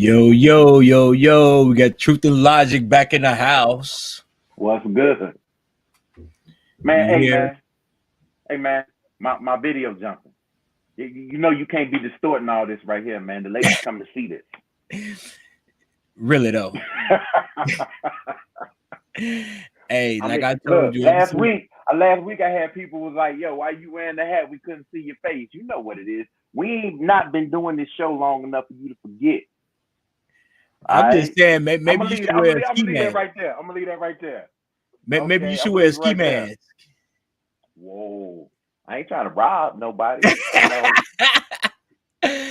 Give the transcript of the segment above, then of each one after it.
Yo, yo, yo, yo. We got Truth and Logic back in the house. What's good? Man, We hey here. man, hey man, my video jumping. You know you can't be distorting all this right here, man. The ladies come to see this. Really though. Hey, I like mean, I told look, you, last week I had people was like, "Yo, why you wearing the hat? We couldn't see your face." You know what it is. We ain't not been doing this show long enough for you to forget. All I'm just right, saying, I'm maybe gonna you leave. should wear a I'm ski gonna leave that mask. right there. I'm gonna leave that right there. Maybe you Okay, should I'm gonna wear a leave it ski right there. mask. Whoa, I ain't trying to rob nobody.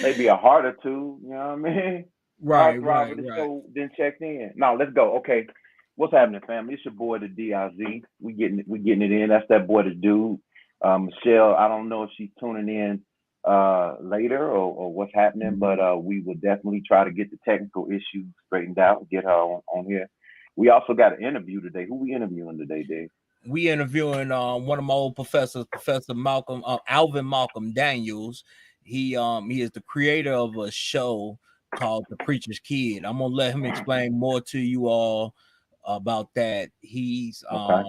Maybe a heart or two. You know what I mean? Right, Heartthrob right, of the right. show then checked in. No, let's go. Okay. What's happening, family? It's your boy the DIZ. We getting it in. That's that boy the dude. Michelle, I don't know if she's tuning in later or what's happening, but we will definitely try to get the technical issues straightened out, get her on here. We also got an interview today. Who we interviewing today, Dave? We interviewing one of my old professors, Professor Malcolm Alvin Malcolm Daniels. He is the creator of a show called The Preacher's Kid. I'm gonna let him explain more to you all about that. He's Okay.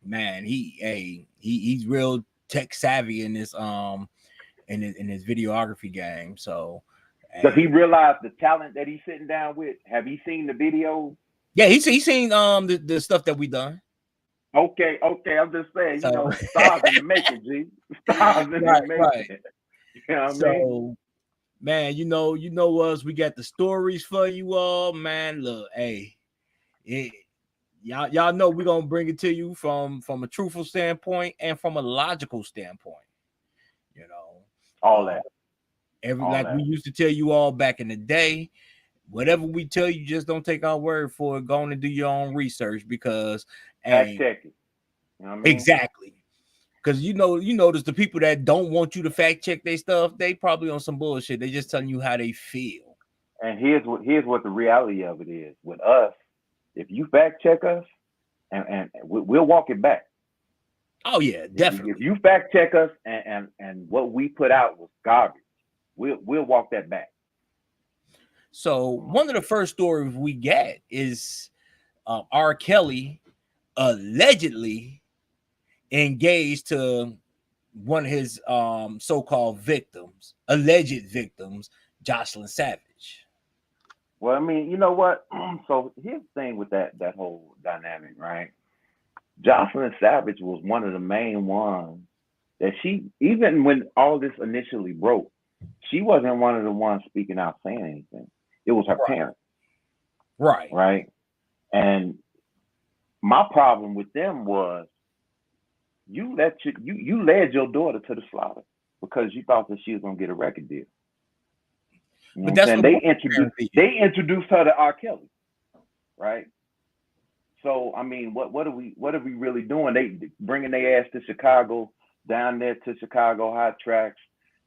man, he's real tech savvy in this in his videography game. So Does he hey, realize the talent that he's sitting down with? Have he seen the video? yeah, he's seen the stuff that we done. Okay. I'm just saying, So stars in the making, G. Stars in the right, right. making. You know what I mean? So man, you know us. We got the stories for you all, man. Look, hey, it, y'all know we're gonna bring it to you from a truthful standpoint and from a logical standpoint. You know, All uh, that. every All like we that. used to tell you all back in the day. Whatever we tell you, just don't take our word for it. Go on and do your own research because, Fact hey, check it. You know what I mean? exactly. Because you notice the people that don't want you to fact check their stuff, they probably on some bullshit. They just telling you how they feel. And here's what the reality of it is. With us, if you fact check us, and we'll walk it back. Oh yeah, If definitely. you fact check us and what we put out was garbage, we'll walk that back. So one of the first stories we get is R. Kelly allegedly engaged to one of his so-called victims, alleged victims, Jocelyn Savage. Well, I mean, you know what? So here's the thing with that whole dynamic, right? Jocelyn Savage was one of the main ones that she, even when all this initially broke, she wasn't one of the ones speaking out saying anything. It was her parents, Right. right? And my problem with them was you led your daughter to the slaughter because you thought that she was gonna get a record deal. You know But what I'm that's saying? what most parents did. They introduced her to R. Kelly, right? So I mean, what are we really doing? They bringing their ass to Chicago, down there to Chicago Hot Tracks,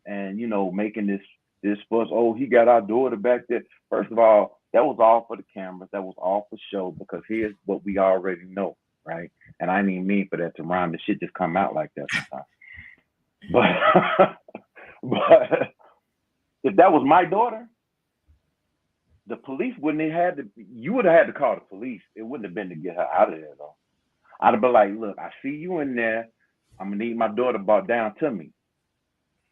and making this fuss. Oh, he got our daughter back there. First of all, that was all for the cameras. That was all for show. Because here's what we already know, right? And I didn't even mean for that to rhyme. The shit just come out like that sometimes. But but if that was my daughter, the police wouldn't have had to. You would have had to call the police. It wouldn't have been to get her out of there though. I'd have been like, look, I see you in there. I'm gonna need my daughter brought down to me.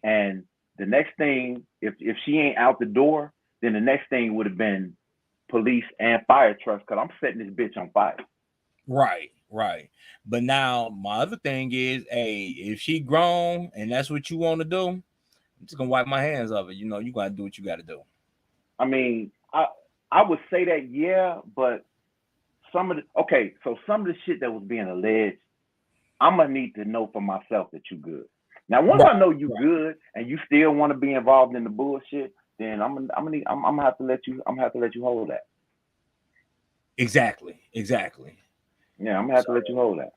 And the next thing, if she ain't out the door, then the next thing would have been police and fire trucks because I'm setting this bitch on fire. Right, right. But now my other thing is, hey, if she grown and that's what you want to do, I'm just gonna wipe my hands of it. You know, you gotta do what you gotta do. I mean, I would say that yeah, but some of the shit that was being alleged, I'm gonna need to know for myself that you good. Now, once Right, I know you right. good and you still want to be involved in the bullshit, then I'm gonna have to let you. I'm gonna have to let you hold that. Exactly, exactly. Yeah, I'm gonna have So to let you hold that.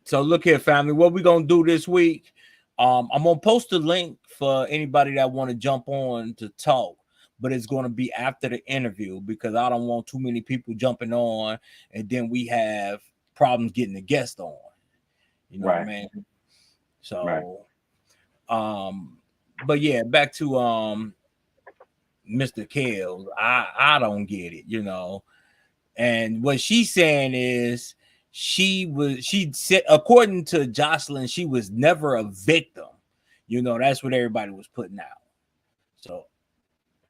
so look here, family. What we gonna do this week? I'm gonna post a link for anybody that want to jump on to talk, but it's gonna be after the interview because I don't want too many people jumping on, and then we have problems getting the guest on. You know what I Right, mean? right. So, but yeah, back to Mr. Kells. I don't get it, you know. And what she's saying is she said, according to Jocelyn, she was never a victim. You know, that's what everybody was putting out. So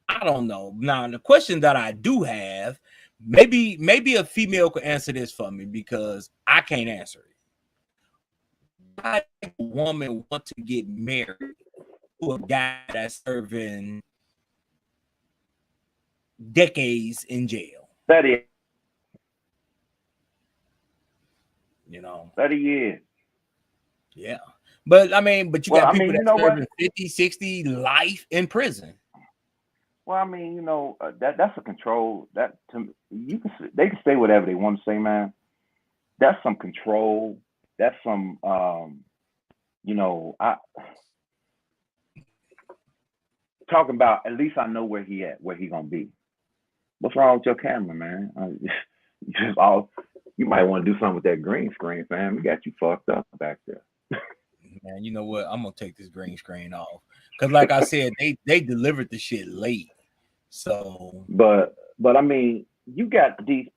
I don't know. Now the question that I do have, maybe a female could answer this for me because I can't answer it. Why does a woman want to get married to a guy that's serving decades in jail? 30, You know, 30 years. yeah. But I mean, but you Well, got I people mean, you that know what? serving 50, 60 life in prison. Well, I mean, you know, that's a control. That to they can say whatever they want to say, man. That's some control. That's some, you know, I talking about. At least I know where he gonna be. What's wrong with your camera, man? Just all you might want to do something with that green screen, fam. We got you fucked up back there. Man, you know what? I'm gonna take this green screen off. Cause like I said, they delivered the shit late. So But I mean, you got these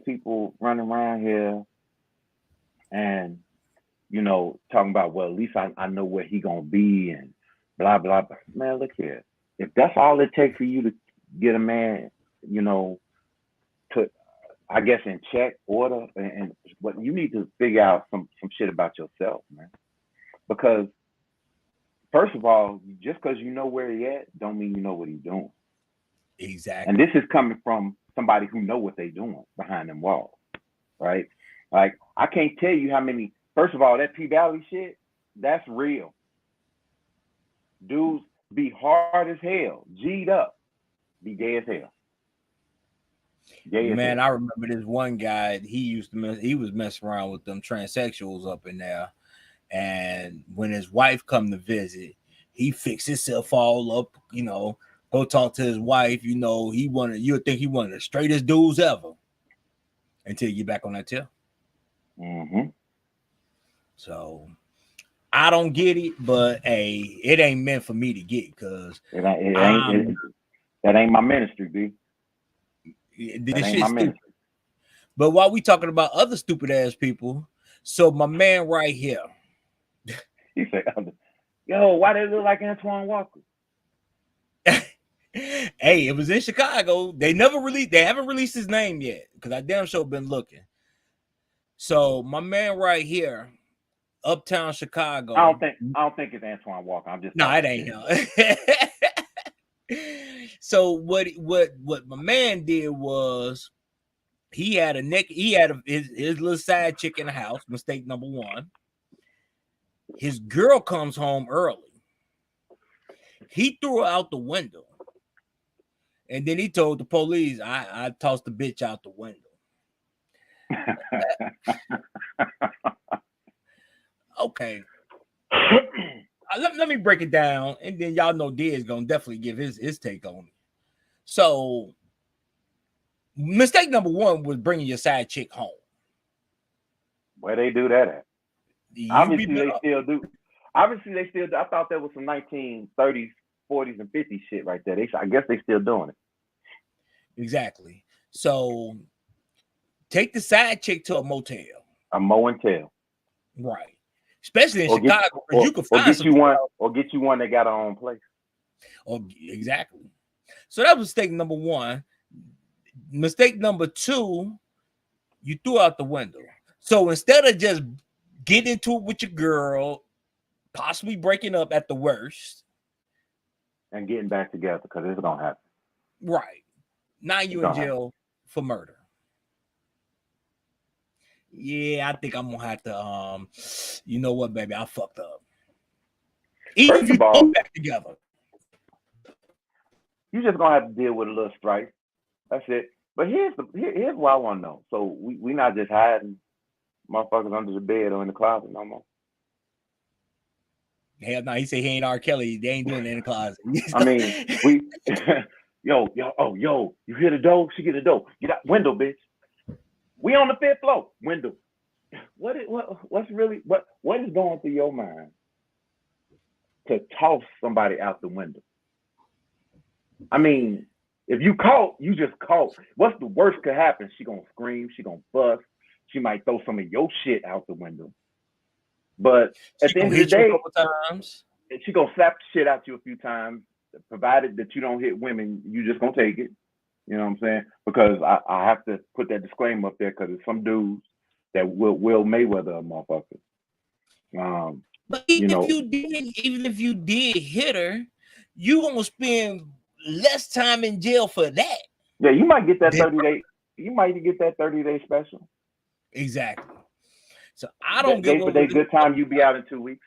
people running around here and you know talking about, well, at least I know where he gonna be and blah blah blah. Man, look here. If that's all it takes for you to get a man, you know, put I guess in check, order, and what you need to figure out some shit about yourself, man. Because first of all, just because you know where he at, don't mean you know what he's doing. And exactly. this is coming from somebody who know what they're doing behind them walls, right? Like I can't tell you how many. First of all, that P Valley shit, that's real. Dudes be hard as hell, G'd up, be gay as hell, gay as Man, hell. I remember this one guy. He was messing around with them transsexuals up in there. And when his wife come to visit, he fixed himself all up. You know, go talk to his wife. You know, you'll think he one of the straightest dudes ever until you get back on that tip. Mm-hmm. So I don't get it, but hey, it ain't meant for me to get because It ain't. It ain't. I'm That ain't my ministry, B. That this ain't my shit's stupid. ministry. But while we talking about other stupid ass people, so my man right here. He said, "Yo, why they look like Antoine Walker?" Hey, it was in Chicago. They haven't released his name yet because I damn sure been looking. So my man right here, uptown Chicago. I don't think it's Antoine Walker. I'm just No, it talking ain't shit. him. So what my man did was he had his little side chick in the house, mistake number one. His girl comes home early. He threw her out the window. And then he told the police, I tossed the bitch out the window. Okay. Let me break it down, and then y'all know D is gonna definitely give his take on it. So, mistake number one was bringing your side chick home. Where they do that at? You be Obviously, they still do. Obviously, they still do. I thought that was some 1930s, 40s, and 50s shit right there. I guess they still doing it. exactly. So, take the side chick to a motel, A mow and tell, right? Especially in or get Chicago, because you can or find get some you one, people. or get you one that got her own place. Or exactly. So that was mistake number one. Mistake number two, you threw out the window. So instead of just getting into it with your girl, possibly breaking up at the worst, And getting back together because it's gonna happen. right? Now It's you in gonna happen. jail for murder. Yeah, I think I'm gonna have to you know what, baby, I fucked up. Even First if you of go all, back together. you just gonna have to deal with a little strife. That's it. But here's what I want to know. So we not just hiding motherfuckers under the bed or in the closet no more. Hell no, he said he ain't R. Kelly. They ain't doing it in the closet. I mean, we yo, you hear the door? She get the door. Get out window, bitch. We on the fifth floor. Window. What is going through your mind to toss somebody out the window? I mean, if you caught, you just caught. What's the worst could happen? She gonna scream. She gonna fuss. She might throw some of your shit out the window. But at She the gonna end of the hit you a day, couple times. she gonna slap the shit out you a few times. Provided that you don't hit women, you just gonna take it. You know what I'm saying? Because I have to put that disclaimer up there because there's some dudes that will Mayweather a motherfucker. But You know, even if you did hit her, you gonna spend less time in jail for that. yeah, you might get that than- 30-day. You might get that 30-day special. Exactly. So I don't get Day for what day, was in, good time. You be out in 2 weeks.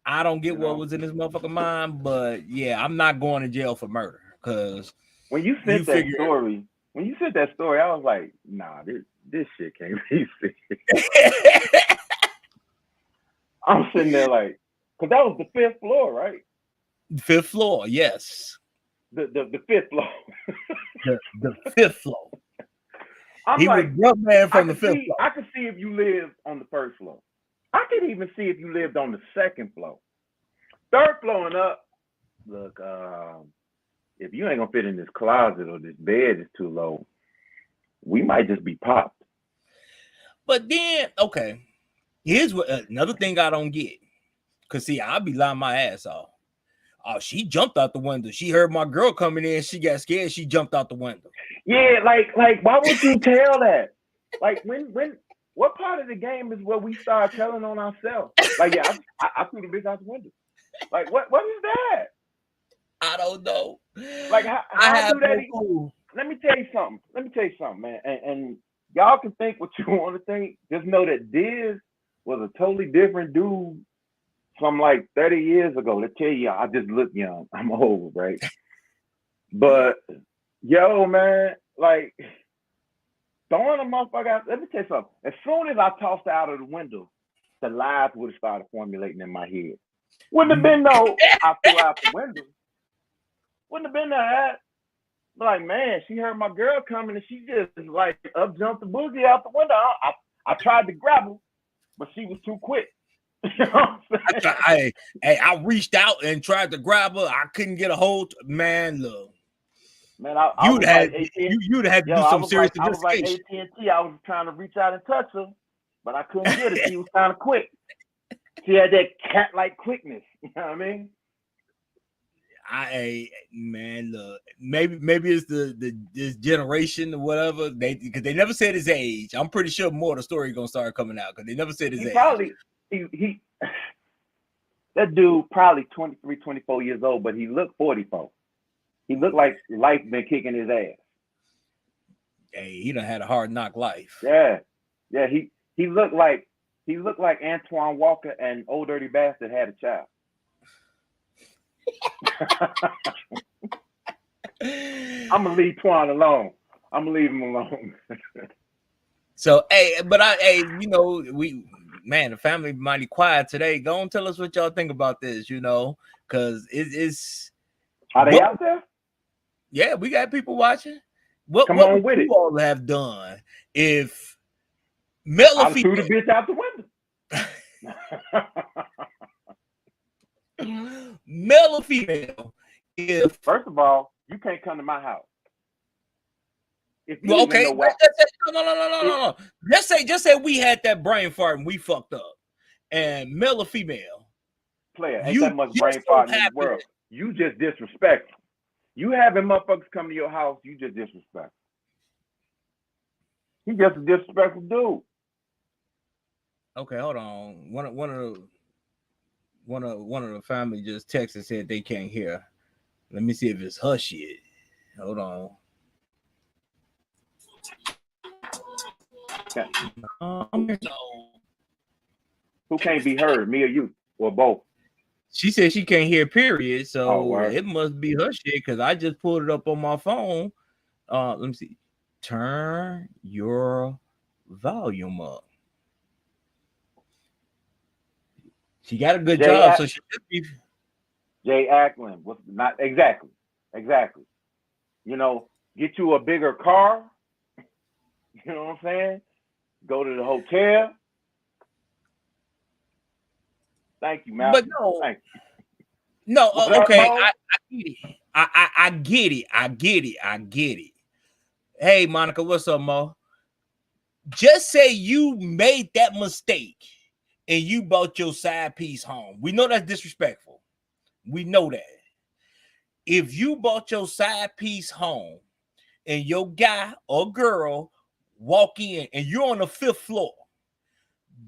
I don't get You what know, was in this motherfucker mind, but yeah, I'm not going to jail for murder because when you you sent that figure. story, I was like, nah, this shit can't be serious. I'm sitting there like, because that was the 5th floor, right? 5th floor, yes. The 5th floor. The 5th floor. I'm He like, was drug man from the 5th floor. I could see if you lived on the 1st floor. I could even see if you lived on the 2nd floor. 3rd floor and up. Look, if you ain't gonna fit in this closet or this bed is too low, we might just be popped. But then, okay, here's what another thing I don't get. Cause see, I'll be lying my ass off. Oh, she jumped out the window. She heard my girl coming in. She got scared. She jumped out the window. Yeah, like why would you tell that? Like when what part of the game is where we start telling on ourselves? Like, yeah, I threw the bitch out the window. Like what is that? I don't know. Like I how have do that? no clue. Let me tell you something, man. And y'all can think what you want to think. Just know that Diz was a totally different dude from like 30 years ago. To tell you, I just look young. I'm old, right? But yo, man, like throwing a motherfucker out. Let me tell you something. As soon as I tossed her out of the window, the lies would have started formulating in my head. Wouldn't have been no I threw out the window. Wouldn't have been that. Like, man, she heard my girl coming and she just like up jumped the boogie out the window. I tried to grab her, but she was too quick. You know what I'm I reached out and tried to grab her. I couldn't get a hold. Man, look. Man, I You'd was have like you'd have to do some serious investigation. AT&T. I was trying to reach out and touch her, but I couldn't get her. She was kind of quick. She had that cat-like quickness. You know what I mean? Man, look, maybe it's this generation or whatever. Because they never said his age. I'm pretty sure more of the story gonna start coming out because they never said his age. Probably he that dude probably 23, 24 years old, but he looked 44. He looked like life been kicking his ass. Hey, he done had a hard knock life. Yeah. He looked like Antoine Walker and Old Dirty Bastard had a child. I'm gonna leave Twan alone. I'm gonna leave him alone. So, the family mighty quiet today. Go and tell us what y'all think about this, because it's. Are they out there? Yeah, we got people watching. What on would with you it. all have done if male or female? Threw the bitch out the window. Male or female? If first of all, you can't come to my house. If you okay, even know what, no. Just say we had that brain fart and we fucked up. And male or female? Player, ain't that much brain fart in the world. You just disrespectful. You having motherfuckers come to your house, you just disrespectful. He just a disrespectful dude. Okay, hold on. One of the family just texted and said they can't hear. Let me see if it's her shit. Hold on. Okay. Who can't be heard, me or you, or both? She said she can't hear, period. So it must be her shit because I just pulled it up on my phone. Let me see. Turn your volume up. She got a good job, so she should be. Jay Ackland was not exactly. Get you a bigger car. You know what I'm saying? Go to the hotel. Thank you, Malcolm. But No, What up, okay, Mo? I get it. I get it. I get it. I get it. Hey, Monica, what's up, Mo? Just say you made that mistake and you brought your side piece home. We know that's disrespectful. We know that. If you brought your side piece home and your guy or girl walk in and you're on the 5th floor,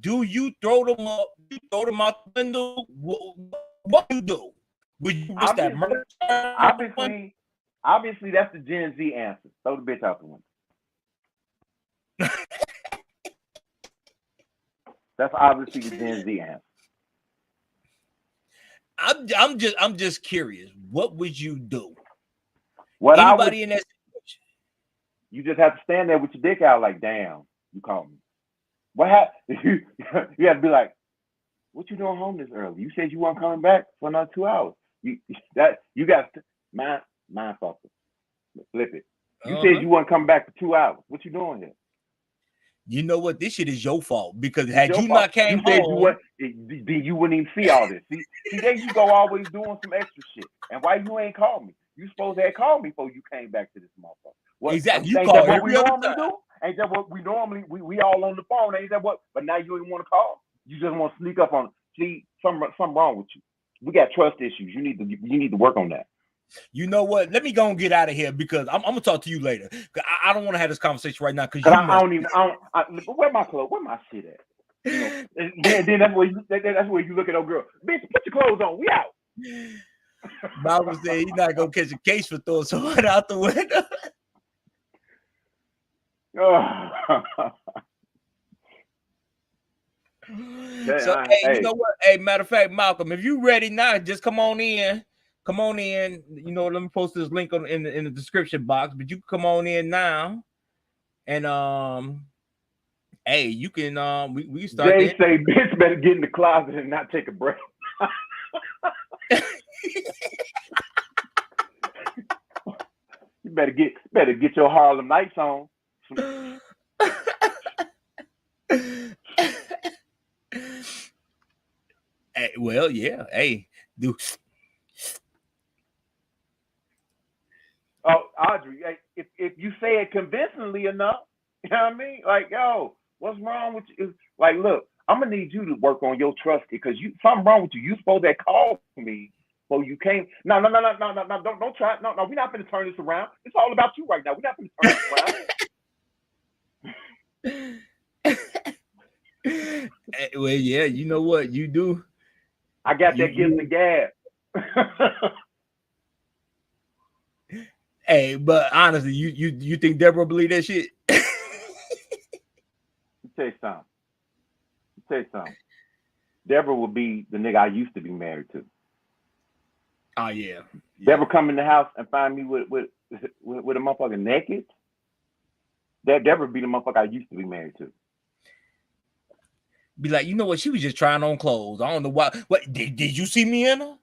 do you throw them up? You throw them out the window? What do you do? Would you risk that Obviously, murder? obviously, obviously, that's the Gen Z answer. Throw the bitch out the window. That's obviously the Gen Z answer. I'm just curious. What would you do? What I would, Anybody in that situation? you just have to stand there with your dick out, like, damn, you called me. What happened? You have to be like, what you doing home this early? You said you weren't coming back for another 2 hours. You got mind fucker. Flip it. You said you weren't coming back for 2 hours. What you doing here? You know what? This shit is your fault because It's had your you fault. not came You said you home, you wouldn't even see all this. See, there you go, always doing some extra shit. And why you ain't called me? You supposed to have called me before you came back to this motherfucker. What? exactly, you Ain't that call what we every other normally time. do? Ain't that what we normally we all on the phone? Ain't that what? But now you ain't want to call. You just want to sneak up on. See, something wrong with you. We got trust issues. You need to work on that. You know what? Let me go and get out of here because I'm gonna talk to you later. I don't want to have this conversation right now because Cause you I don't even. Where my clothes? Where my shit at? You know. Then that's where you look at old girl. Bitch, put your clothes on. We out. Bible said he's not gonna catch a case for throwing someone out the window. So hey, you know what? Hey, matter of fact, Malcolm, if you ready now, just come on in. Come on in. You know, let me post this link in the description box. But you can come on in now, and hey, you can we can start. Jay say, bitch, better get in the closet and not take a break. You better get your Harlem Nights on. Hey, well, yeah. Hey, do. Oh, Audrey, if you say it convincingly enough, you know what I mean? Like, yo, what's wrong with you? Like, look, I'm gonna need you to work on your trust because something wrong with you. You supposed to call me before you came. No, don't try. No, we're not gonna turn this around. It's all about you right now. We're not gonna turn this around. Well, yeah, you know what you do. I got that gift of gab. Hey, but honestly, you think Deborah believe that shit? Let me tell you something. Deborah would be the nigga I used to be married to. Oh yeah. Deborah come in the house and find me with a motherfucker naked. Deborah be the motherfucker I used to be married to. Be like, you know what? She was just trying on clothes. I don't know why. What did you see me in her?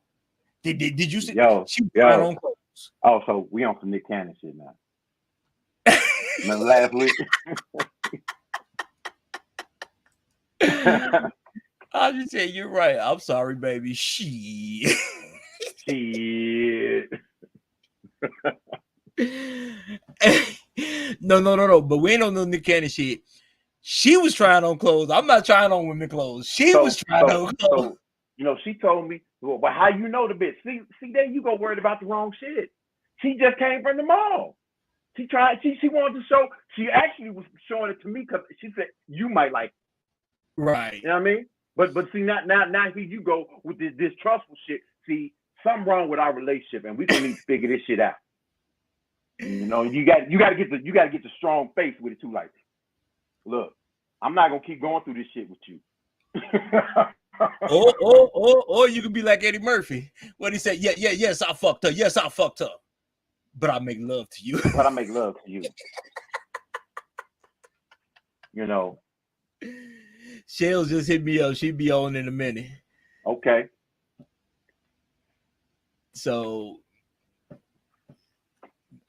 Did you see? She was trying on clothes. Oh, so we on some Nick Cannon shit now. Remember last week? I just say you're right. I'm sorry, baby. Shit. No. But we ain't on no Nick Cannon shit. She was trying on clothes. I'm not trying on women clothes. She was trying on clothes. So, she told me, well, how you know the bitch? See, there you go worried about the wrong shit. She just came from the mall. She tried. She wanted to show. She actually was showing it to me because she said you might like it. Right. You know what I mean? But see, now here you go with this distrustful shit. See, something wrong with our relationship, and we gonna need to figure this shit out. You know, you got to get the strong face with it too. Like, look, I'm not gonna keep going through this shit with you. or you could be like Eddie Murphy when he said, yes, I fucked her. Yes, I fucked her. But I make love to you. But I make love to you. You know. Shells just hit me up. She'll be on in a minute. Okay. So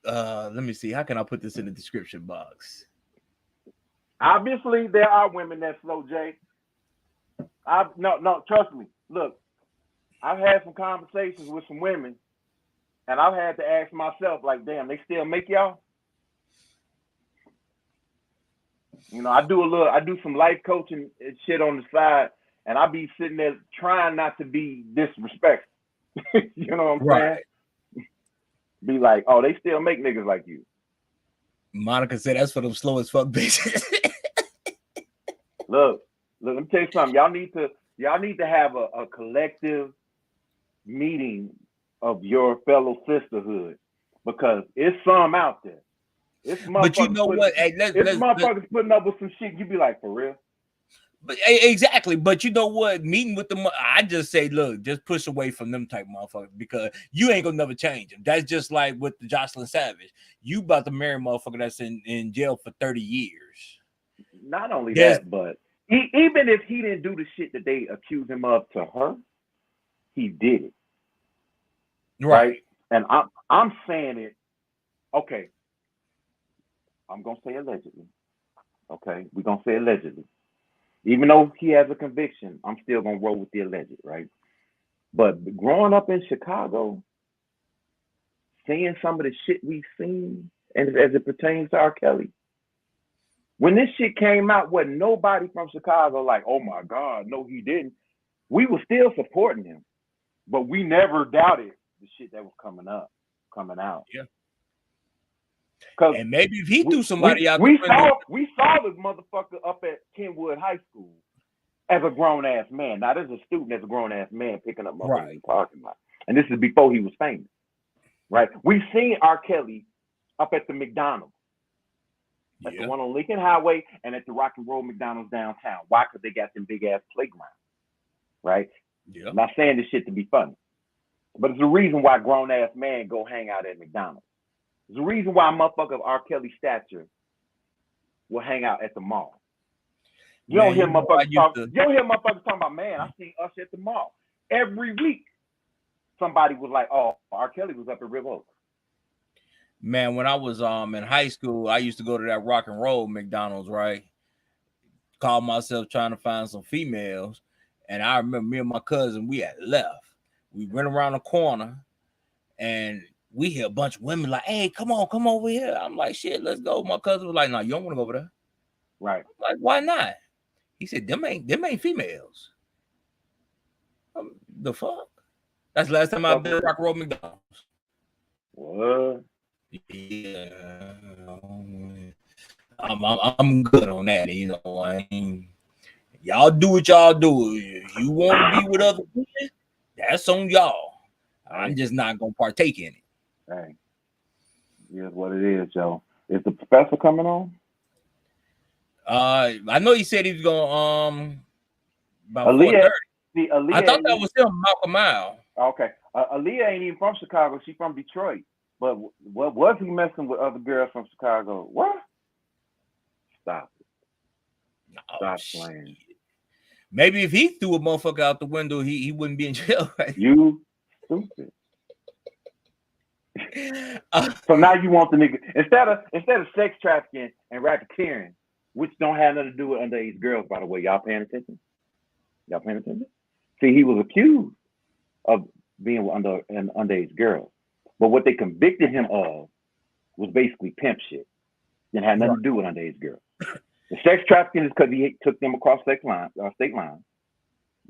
let me see. How can I put this in the description box? Obviously, there are women that slow, Jay. No, trust me. Look, I've had some conversations with some women, and I've had to ask myself, like, damn, they still make y'all? You know, I do some life coaching and shit on the side, and I be sitting there trying not to be disrespectful. You know what I'm Right. saying? Be like, oh, they still make niggas like you. Monica said that's for them slow as fuck bitches. Look, let me tell you something. Y'all need to have a collective meeting of your fellow sisterhood, because it's some out there. It's But you know what? Hey, motherfuckers putting up with some shit. You be like, for real? But exactly. But you know what? Meeting with them, I just say, look, just push away from them type motherfuckers, because you ain't gonna never change them. That's just like with the Jocelyn Savage. You about to marry a motherfucker that's in jail for 30 years. Not only that, but even if he didn't do the shit that they accuse him of to her, he did it. Right? And I'm saying it, okay. I'm gonna say allegedly. Okay, we're gonna say allegedly. Even though he has a conviction, I'm still gonna roll with the alleged, right? But growing up in Chicago, seeing some of the shit we've seen, and as it pertains to R. Kelly, when this shit came out, wasn't nobody from Chicago like, oh my God, no, he didn't. We were still supporting him, but we never doubted the shit that was coming out. Yeah. And maybe if he threw somebody out we saw the motherfucker up at Kenwood High School as a grown ass man. Not as a student, as a grown ass man picking up motherfuckers in the parking lot. And this is before he was famous. Right? We've seen R. Kelly up at the McDonald's. At the one on Lincoln Highway and at the Rock and Roll McDonald's downtown. Why? Because they got them big ass playgrounds. Right? Yeah. I'm not saying this shit to be funny. But it's a reason why grown ass men go hang out at McDonald's. There's a reason why a motherfucker of R. Kelly stature will hang out at the mall. You don't hear motherfuckers talking about, man, I seen us at the mall. Every week, somebody was like, oh, R. Kelly was up at River Oaks. Man, when I was in high school, I used to go to that Rock and Roll McDonald's, right? Call myself trying to find some females. And I remember me and my cousin, we had left. We went around the corner and we hear a bunch of women like, hey, come on over here. I'm like, shit, let's go. My cousin was like, no, you don't want to go over there. Right. I'm like, why not? He said, them ain't females. The fuck? That's the last time I've been to Rock and Roll McDonald's. What? Yeah. I'm good on that, you know. I mean, y'all do what y'all do. If you want to be with other women, that's on y'all. I'm just not gonna partake in it. Hey, here's what it is, Joe. Is the professor coming on? I know he said he was gonna about Aaliyah, 4:30. I thought that was him, Malcolm Mile. Okay, Aaliyah ain't even from Chicago. She's from Detroit. But what was he messing with other girls from Chicago? What? Stop it. Stop playing. Maybe if he threw a motherfucker out the window, he wouldn't be in jail. Right? You stupid. So now you want the nigga instead of sex trafficking and racketeering, which don't have nothing to do with underage girls, by the way. Y'all paying attention? See, he was accused of being with an underage girl, but what they convicted him of was basically pimp shit. Didn't have nothing to do with underage girls. The sex trafficking is because he took them across state lines,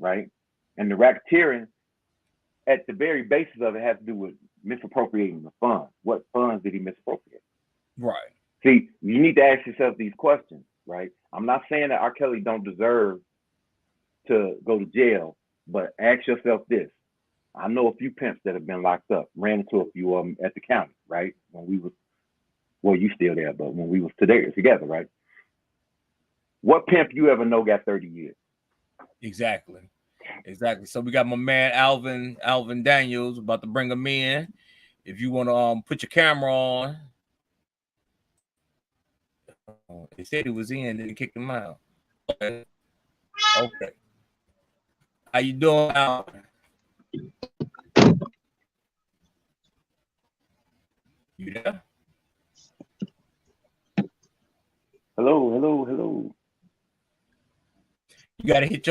right? And the racketeering, at the very basis of it, has to do with misappropriating the funds. What funds did he misappropriate? Right. See, you need to ask yourself these questions, right? I'm not saying that R. Kelly don't deserve to go to jail, but ask yourself this. I know a few pimps that have been locked up, ran into a few of them at the county, right? When we was, well, you still there, but when we was together, right? What pimp you ever know got 30 years? Exactly. So we got my man Alvin Daniels about to bring him in. If you want to put your camera on. They said he was in, then they kicked him out. Okay. How you doing, Alvin? You there? Hello. You gotta hit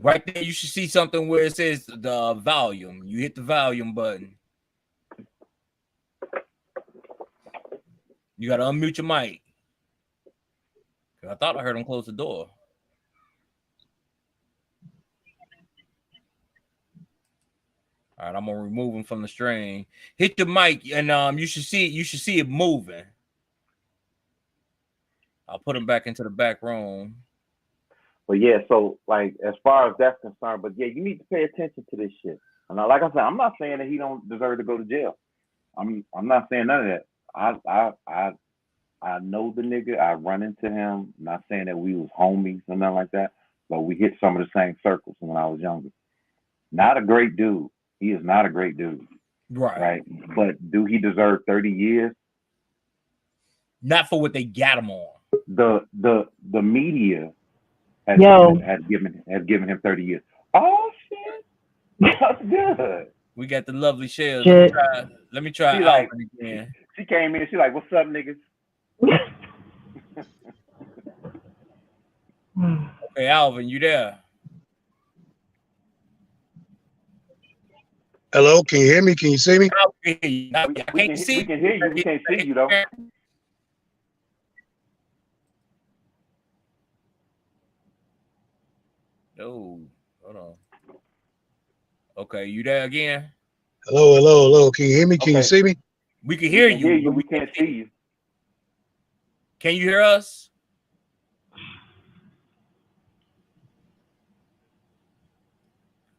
Right there, you should see something where it says the volume. You hit the volume button. You got to unmute your mic. I thought I heard him close the door. All right, I'm gonna remove him from the stream. Hit the mic, and you should see it moving. I'll put him back into the back room. But yeah, so like as far as that's concerned, but yeah, you need to pay attention to this shit. And like I said, I'm not saying that he don't deserve to go to jail. I'm not saying none of that. I know the nigga. I run into him. I'm not saying that we was homies or nothing like that, but we hit some of the same circles when I was younger. Not a great dude. He is not a great dude. Right. But do he deserve 30 years? Not for what they got him on. The media has given him 30 years. Oh shit. That's good. We got the lovely Shells. Let me try Alvin again. She came in, she like, what's up, niggas? Okay, Alvin, you there? Hello, can you hear me? Can you see me? We can hear you. We can't see you though. No, hold on. Okay, you there again? Hello. Can you hear me? Can you see me? We can hear you. We can't see you. Can you hear us?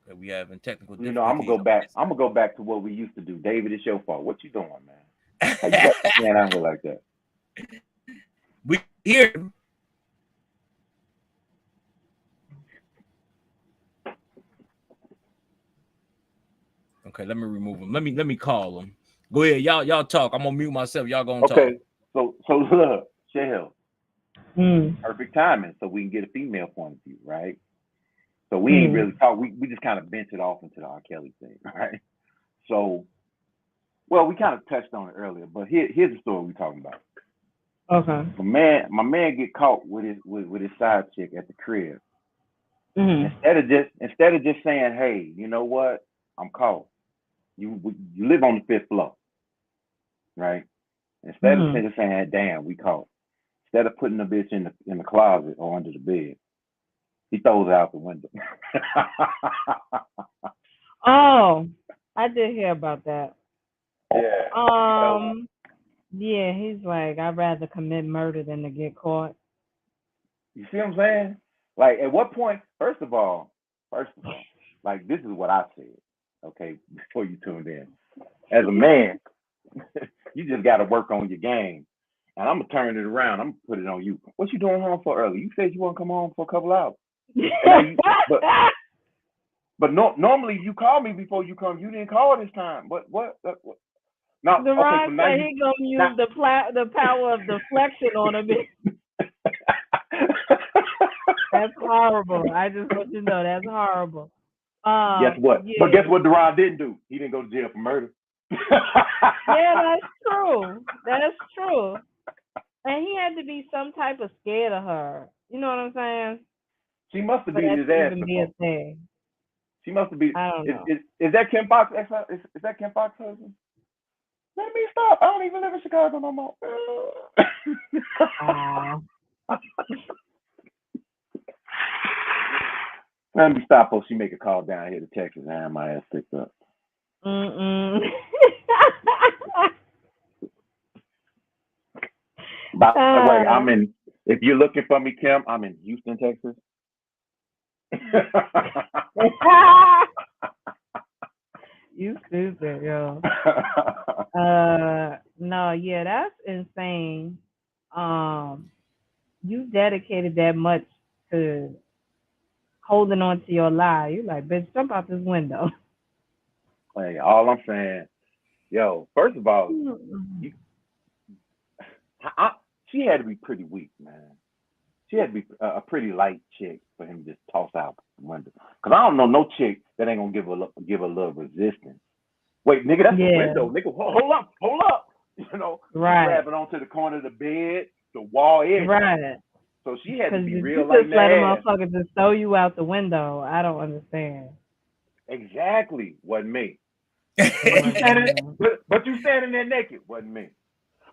Okay, we having technical difficulties. You know, I'm gonna go back to what we used to do. David, it's your fault. What you doing, man? How you got stand out here like that? We hear him. Okay, let me remove him. Let me call him. Go ahead, y'all talk. I'm gonna mute myself. Y'all gonna talk. Okay, so look, Shell. Perfect timing, so we can get a female point of view, right? So we ain't really talk. We just kind of bent it off into the R. Kelly thing, right? So, well, we kind of touched on it earlier, but here's the story we're talking about. Okay. My man get caught with his side chick at the crib. Instead of just saying, hey, you know what? I'm caught. You live on the 5th floor, right? Instead of just saying, damn, we caught. Instead of putting the bitch in the closet or under the bed, he throws it out the window. Oh, I did hear about that. Yeah. Yeah, he's like, I'd rather commit murder than to get caught. You see what I'm saying? Like, at what point? First of all, like, this is what I said. Okay, before you tuned in, as a man, you just got to work on your game. And I'm gonna turn it around. I'm gonna put it on you. What you doing home for early? You said you want to come home for a couple hours. But normally you call me before you come. You didn't call this time. What? Now, okay, so said he gonna use the power of deflection on him. That's horrible. I just want you to know that's horrible. Guess what? Yeah. But guess what Deron didn't do? He didn't go to jail for murder. Yeah, that's true. That's true. And he had to be some type of scared of her. You know what I'm saying? She must have beat his ass. She must have been. I don't know. Is that Kim Fox? Is that Kim Fox husband? Let me stop. I don't even live in Chicago no more. Let me stop before she make a call down here to Texas and have my ass picked up. By the way, if you're looking for me, Kim, I'm in Houston, Texas. You stupid, yo. No, yeah, that's insane. You dedicated that much to holding on to your lie. You like, bitch, jump out this window. Hey, all I'm saying, yo, first of all, she had to be pretty weak, man. She had to be a pretty light chick for him to just toss out the window. Cause I don't know no chick that ain't gonna give a little resistance. Wait, nigga, that's the window, nigga. Hold up. You know, right. Grabbing onto the corner of the bed, the wall edge. Right. So she had to Because be if real you light just in let a that ass. motherfucker just throw you out the window, I don't understand. Exactly, wasn't me. Mm. But you standing there naked, wasn't me.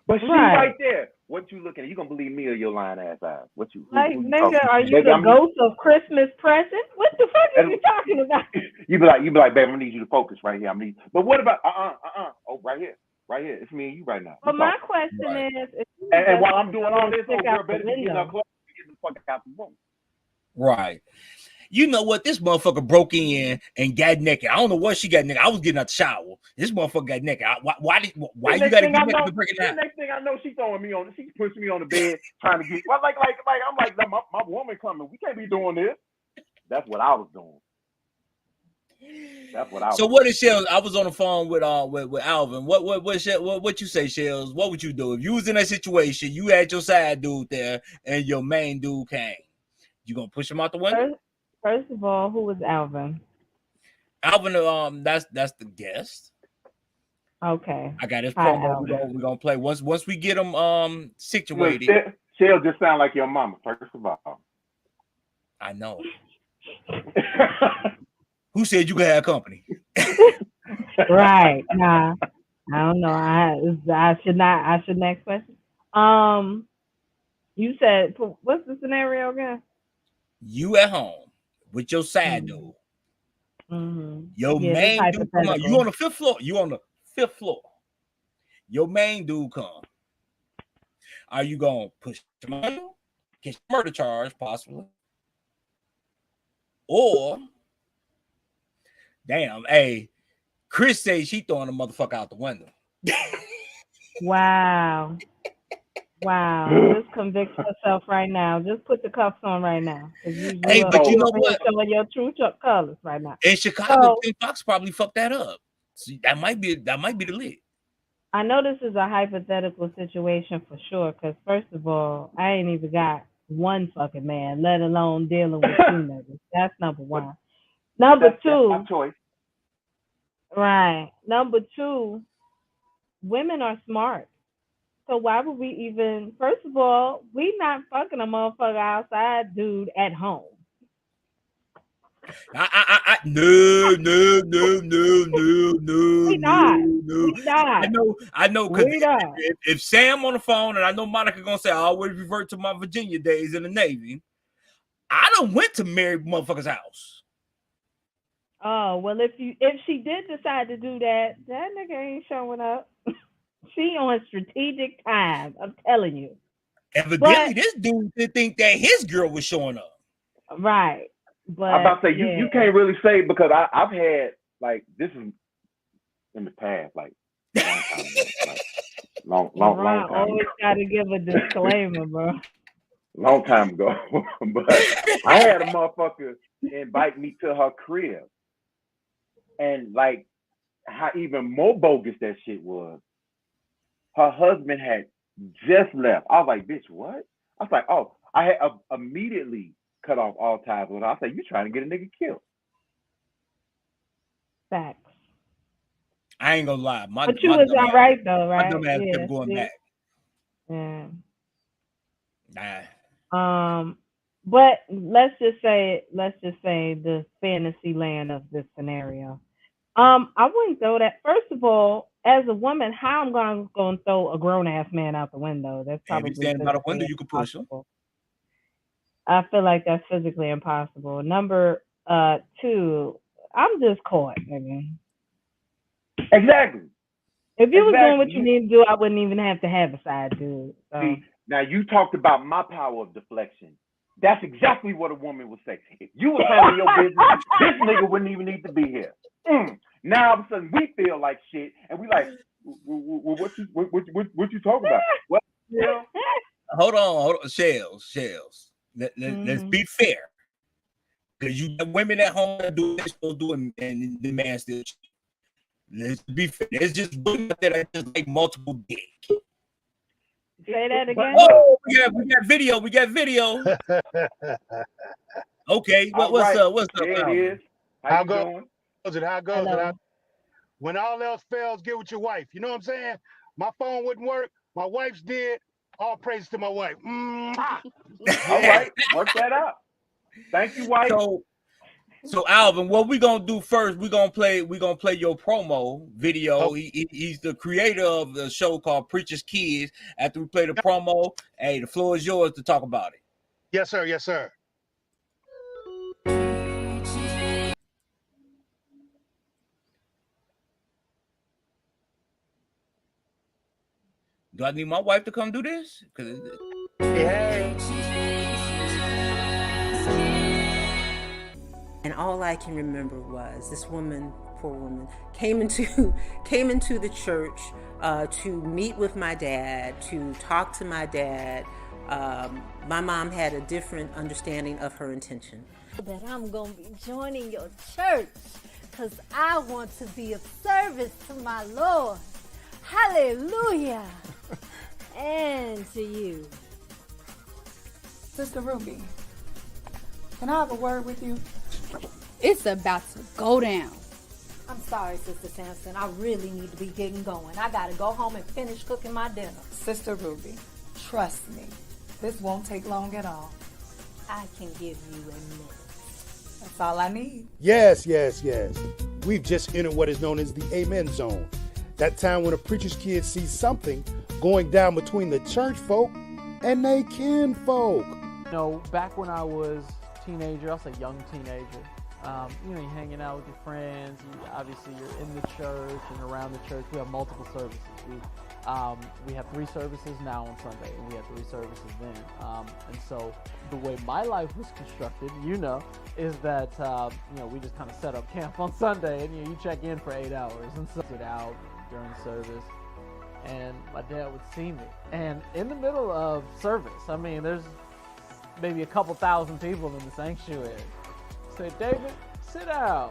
But she Right. right there. What you looking at? You gonna believe me or your lying ass eyes? What you Like, who you nigga, talking are to? you Baby, the ghost of Christmas present? What the fuck are you talking about? You be like, babe, I'm gonna need you to focus right here. But what about Oh, right here. It's me and you right now. But my question is, if you And just while I'm doing all this, stick girl out the better be getting her window. clothes and get the fuck out the room. Right. You know what? This motherfucker broke in and got naked. I don't know what she got naked. I was getting out the shower. This motherfucker got naked. Why you gotta get naked to break it down? The next thing I know, she's pushing me on the bed, trying to get. Well, I'm like, my woman coming. We can't be doing this. That's what I was doing. So what is Shells? I was on the phone with Alvin. What you say, Shells? What would you do if you was in that situation? You had your side dude there, and your main dude came. You gonna push him out the window? First of all, who was Alvin? Alvin, that's the guest. Okay. I got his Hi, promo. We're gonna play once we get him situated. Look, Shell just sound like your mama. First of all, I know. Who said you could have company? Right. Nah. I don't know. I should not. I should next question. You said what's the scenario again? You at home with your side dude. Mm-hmm. Your main dude come out. You on the 5th floor. You on the 5th floor. Your main dude come. Are you gonna push him out? Get murder charge possibly? Or damn, hey, Chris says she throwing the motherfucker out the window. Wow. Just convict yourself right now. Just put the cuffs on right now. But you know what? Showing your true colors right now. In Chicago, Tim Fox probably fucked that up. See, that might be the lit. I know this is a hypothetical situation for sure, because first of all, I ain't even got one fucking man, let alone dealing with two niggas. That's number one. Number two, that's my choice. Right. Number two, women are smart. So why would we even? First of all, we not fucking a motherfucker outside dude at home. No. We not. I know. Because if Sam on the phone, and I know Monica gonna say I always revert to my Virginia days in the Navy. I done went to married motherfucker's house. Oh well, if she did decide to do that, that nigga ain't showing up. She on strategic time. I'm telling you. Evidently, this dude didn't think that his girl was showing up. Right. But I'm about to say you can't really say, because I've had, like, this is in the past, like long time ago, long time always gotta give a disclaimer, bro. Long time ago. But I had a motherfucker invite me to her crib, and like how even more bogus that shit was. Her husband had just left. I was like, bitch, what? I was like, oh, I had immediately cut off all ties with her. I said, you trying to get a nigga killed. Facts. I ain't gonna lie. But you was all right though, right? My dumb ass kept going back. Yeah. Nah. But let's just say the fantasy land of this scenario. I wouldn't throw that. First of all, as a woman, how I'm gonna throw a grown ass man out the window? That's probably if you stand by the window, you can push him. I feel like that's physically impossible. Number two, I'm just caught, nigga. Exactly. If you was doing what you need to do, I wouldn't even have to have a side dude. So. See, now you talked about my power of deflection. That's exactly what a woman would say. If you was handling your business, this nigga wouldn't even need to be here. Now all of a sudden we feel like shit, and we like, what you talking about? What? Yeah. Hold on, Shells. Let's be fair, because you got women at home that do this, still doing, and the man still cheat. Let's be fair. There's just women that just like multiple dick. Say that again. Oh, we got video. Okay, what's up? What's up? There it is. How you doing? How goes it? When all else fails, get with your wife. You know what I'm saying? My phone wouldn't work. My wife's did. All praise to my wife. Mwah! All right, work that out. Thank you, wife. So Alvin, what we gonna do first? We gonna play your promo video. Oh. He's the creator of the show called Preacher's Kids. After we play the promo, hey, the floor is yours to talk about it. Yes, sir. Yes, sir. Do I need my wife to come do this? Hey. And all I can remember was this woman, poor woman, came into the church to meet with my dad, to talk to my dad. My mom had a different understanding of her intention. That I'm going to be joining your church because I want to be of service to my Lord. Hallelujah. And to you. Sister Ruby, can I have a word with you? It's about to go down. I'm sorry, Sister Sampson. I really need to be getting going. I got to go home and finish cooking my dinner. Sister Ruby, trust me. This won't take long at all. I can give you a minute. That's all I need. Yes. We've just entered what is known as the Amen Zone. That time when a preacher's kid sees something going down between the church folk and they kin folk. You know, back when I was a teenager, I was a young teenager, you're hanging out with your friends, obviously you're in the church and around the church. We have multiple services. We have 3 services now on Sunday, and we had 3 services then. And so the way my life was constructed, is that, we just kind of set up camp on Sunday, and you check in for 8 hours and so it out during service. And my dad would see me. And in the middle of service, there's maybe a couple thousand people in the sanctuary. Say, David, sit down.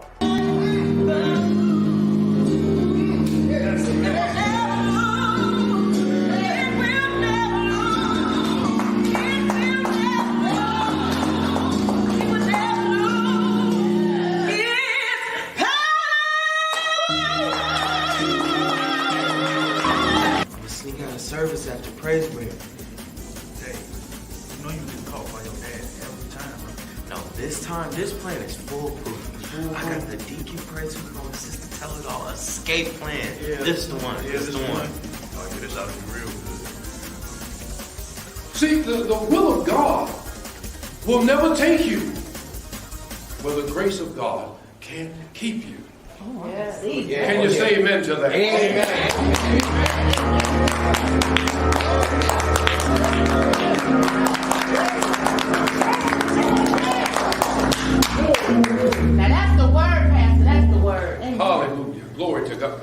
Sneak out of service after praise break. Hey, you know you get caught by your dad every time, bro. No, this time, this plan is foolproof. I got the deacon praise we're going to sister tell it all. Escape plan. Yeah. This is the one. This is the one. Oh, yeah, this ought to be real good. See, the will of God will never take you where the grace of God can't keep you. Oh, yes. Can you say amen to that? Now that's the word, Pastor. That's the word. Hallelujah. Glory to God.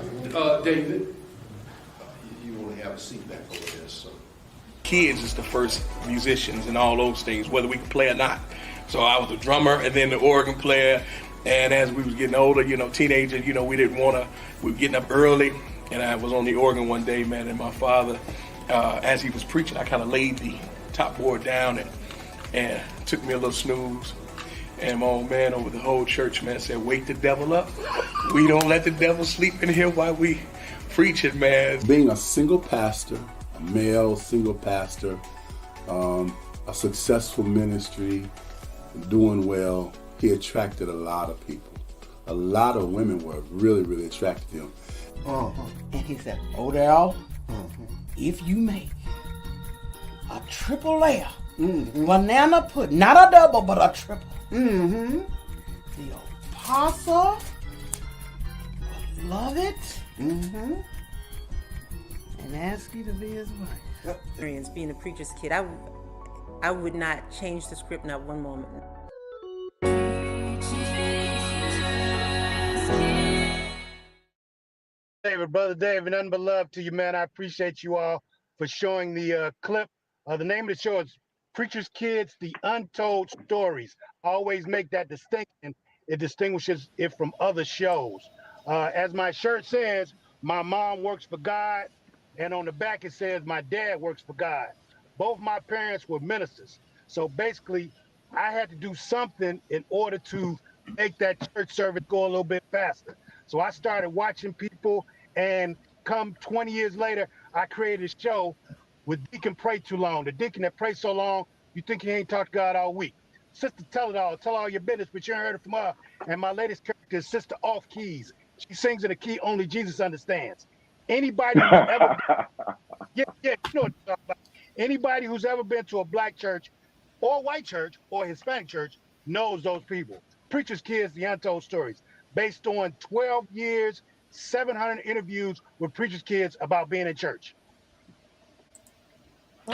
David, you only have a seat back over there, so. Kids is the first musicians and all those things, whether we could play or not. So I was a drummer and then the organ player. And as we was getting older, teenagers, we didn't want to, we were getting up early. And I was on the organ one day, man, and my father, as he was preaching, I kind of laid the top board down and took me a little snooze. And my old man over the whole church, man, said, wake the devil up. We don't let the devil sleep in here while we preach it, man. Being a single pastor, a male single pastor, a successful ministry, doing well, he attracted a lot of people. A lot of women were really, really attracted to him. And he said, Odell, if you make a triple layer, banana pudding, not a double, but a triple. The apostle will love it. And ask you to be his wife. Being a preacher's kid, I would not change the script, not one moment. Brother David, nothing but love to you, man. I appreciate you all for showing the clip. The name of the show is Preacher's Kids, The Untold Stories. I always make that distinction. It distinguishes it from other shows. As my shirt says, my mom works for God, and on the back it says my dad works for God. Both my parents were ministers. So basically, I had to do something in order to make that church service go a little bit faster. So I started watching people, and come 20 years later, I created a show Would deacon pray too long? The deacon that prays so long, you think he ain't talked to God all week. Sister Tell It All, tell all your business, but you ain't heard it from her. And my latest character is Sister Off Keys. She sings in a key only Jesus understands. Anybody who's ever yeah, you know what I'm talking about. Anybody who's ever been to a black church or white church or Hispanic church knows those people. Preacher's Kids, The Untold Stories, based on 12 years, 700 interviews with preacher's kids about being in church.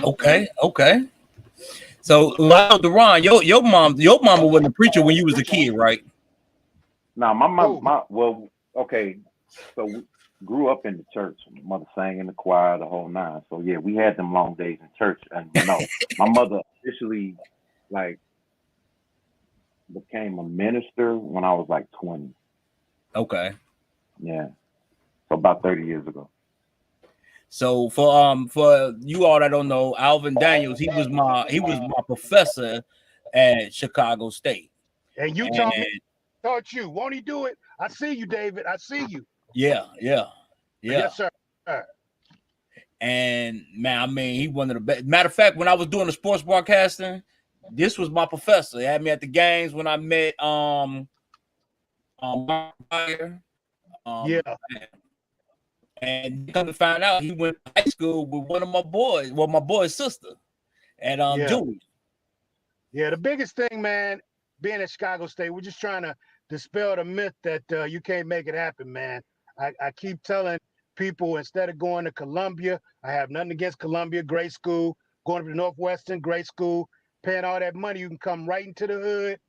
Okay. So, Deron, your mama wasn't a preacher when you was a kid, right? Now, okay. So we grew up in the church. My mother sang in the choir, the whole nine. So yeah, we had them long days in church. And no, my mother officially like became a minister when I was like 20. Okay. Yeah. So about 30 years ago. So for you all that don't know, Alvin Daniels, he was my professor at Chicago State. And you taught you. Won't he do it? I see you, David. I see you. Yeah. Yes, sir. And man, I mean, he one of the best. Matter of fact, when I was doing the sports broadcasting, this was my professor. He had me at the games when I met and come to find out, he went to high school with one of my boys, my boy's sister, and Julie. Yeah, the biggest thing, man, being at Chicago State, we're just trying to dispel the myth that you can't make it happen, man. I keep telling people, instead of going to Columbia, I have nothing against Columbia, great school, going to Northwestern, great school, paying all that money, you can come right into the hood.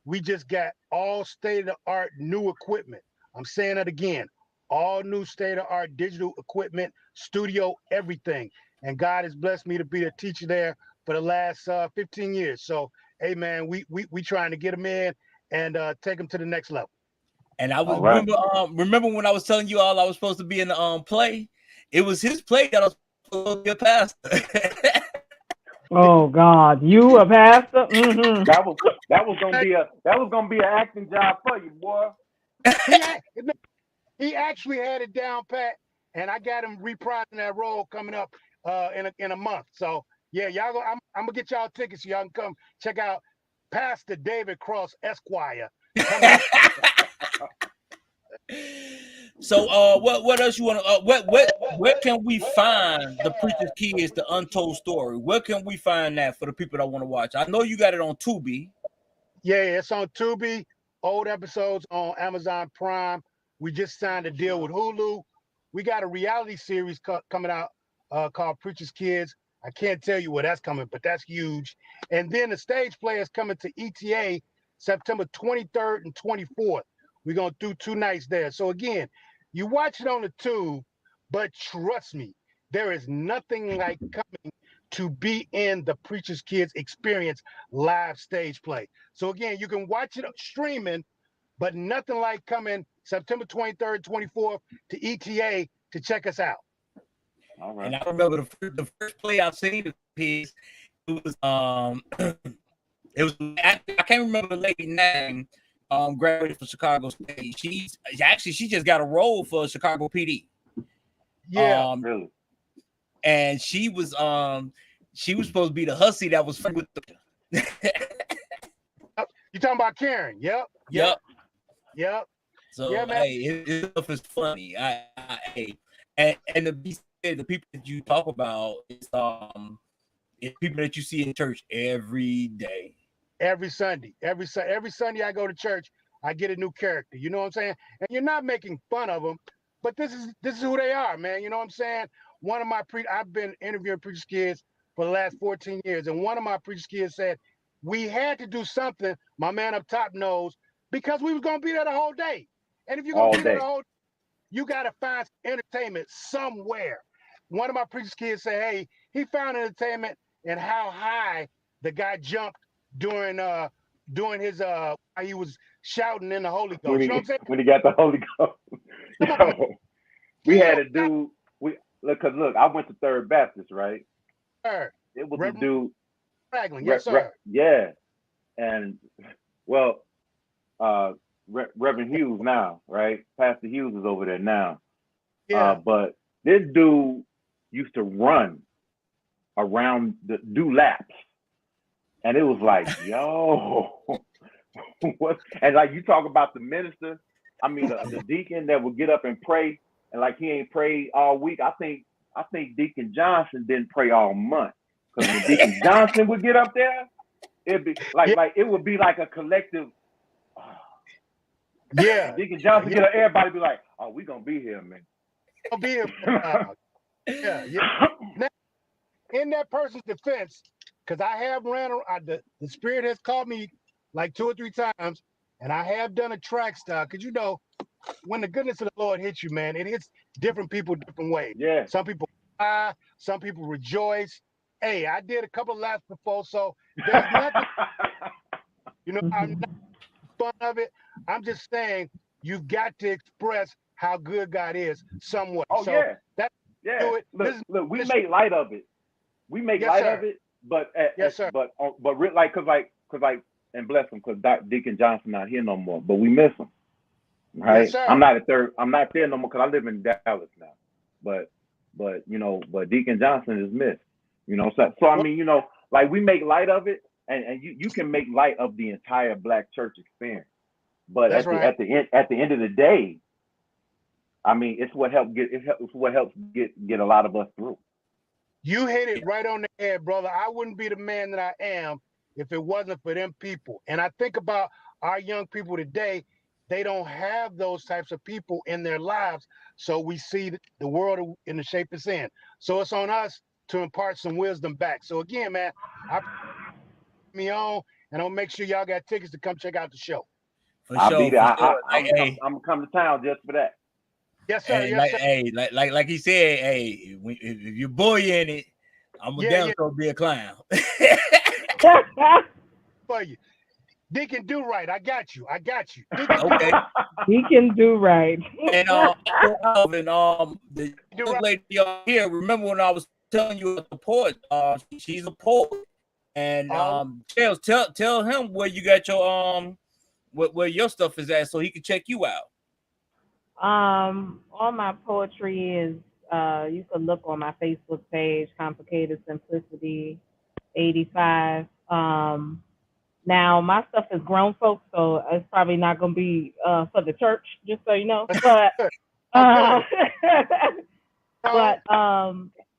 We just got all state-of-the-art new equipment. I'm saying it again, all new state-of-art digital equipment, studio, everything. And God has blessed me to be a teacher there for the last 15 years. So, hey, man, we trying to get them in and take them to the next level. And I was remember when I was telling you all I was supposed to be in the play? It was his play that I was supposed to be a pastor. Oh God, you a pastor? Mm-hmm. That was gonna be an acting job for you, boy. He actually had it down pat, and I got him reprising that role coming up in a month. So yeah, y'all go. I'm gonna get y'all tickets so y'all can come check out Pastor David Cross Esquire. So what else you want to where can we find the Preacher's Kids, the Untold Story? Where can we find that for the people that want to watch? I know you got it on Tubi. Yeah, it's on Tubi. Old episodes on Amazon Prime. We just signed a deal with Hulu. We got a reality series coming out called Preacher's Kids. I can't tell you where that's coming, but that's huge. And then the stage play is coming to ETA September 23rd and 24th. We're going to do 2 nights there. So again, you watch it on the tube, but trust me, there is nothing like coming to be in the Preacher's Kids experience live stage play. So again, you can watch it streaming, but nothing like coming September 23rd, 24th to ETA to check us out. All right. And I remember the first play I've seen of his, it was I can't remember the lady name, graduated from Chicago State. She just got a role for Chicago PD. Yeah, really. And she was supposed to be the hussy that was with the You talking about Karen? Yep. So yeah, man. hey, his stuff is funny. And the people that you talk about is people that you see in church every day. Every Sunday I go to church, I get a new character. You know what I'm saying? And you're not making fun of them, but this is who they are, man. You know what I'm saying? One of my I've been interviewing Preacher's Kids for the last 14 years, and one of my Preacher's Kids said we had to do something. My man up top knows, because we was gonna be there the whole day. And if you're gonna be there the whole, you gotta find entertainment somewhere. One of my Preacher's Kids said, hey, he found entertainment in how high the guy jumped during his he was shouting in the Holy Ghost. You know what I'm saying? When he got the Holy Ghost. Yo, we had a dude. Look, I went to Third Baptist, right? Sir. It was a dude. Ragland, yes, sir. Yeah, and well, Reverend Hughes now, right? Pastor Hughes is over there now. Yeah. But this dude used to run around the do laps, and it was like, yo, what? And like you talk about the minister, I mean the deacon that would get up and pray, and like he ain't prayed all week. I think Deacon Johnson didn't pray all month, because when Deacon Johnson would get up there, it'd be like it would be like a collective. Yeah, Deacon Johnson get up, everybody be like, "Oh, we gonna be here, man. I'll be here." Yeah. Now, in that person's defense, because I have ran, the Spirit has called me like 2 or 3 times, and I have done a track style. Because when the goodness of the Lord hits you, man, it hits different people different ways. Yeah. Some people cry, some people rejoice. Hey, I did a couple of laps before, so there's nothing. I'm not fun of it. I'm just saying you've got to express how good God is somewhat. Oh so yeah, do it. Look, we make light of it. We make light of it, but but and bless him, because Deacon Johnson not here no more, but we miss him. Right? Yes, sir. I'm not there no more because I live in Dallas now. But Deacon Johnson is missed. So I mean, like we make light of it, and you can make light of the entire Black church experience. But at the end of the day, I mean, it's what helps get a lot of us through. You hit it right on the head, brother. I wouldn't be the man that I am if it wasn't for them people. And I think about our young people today, they don't have those types of people in their lives. So we see the world in the shape it's in. So it's on us to impart some wisdom back. So again, man, me on, and I'll make sure y'all got tickets to come check out the show. I'll be there. I'm gonna come to town just for that. Yes, sir. Like he said, if you're bullying it, I'm gonna be a clown. For you, Deacon Do Right. I got you. Okay. He can do right. And Alvin, the young lady here. Remember when I was telling you about the poet? She's a poet, and Charles, tell him where you got your where your stuff is at, so he can check you out. All my poetry is you can look on my Facebook page, Complicated Simplicity 85. Now my stuff is grown folks, so it's probably not gonna be for the church, just so you know. But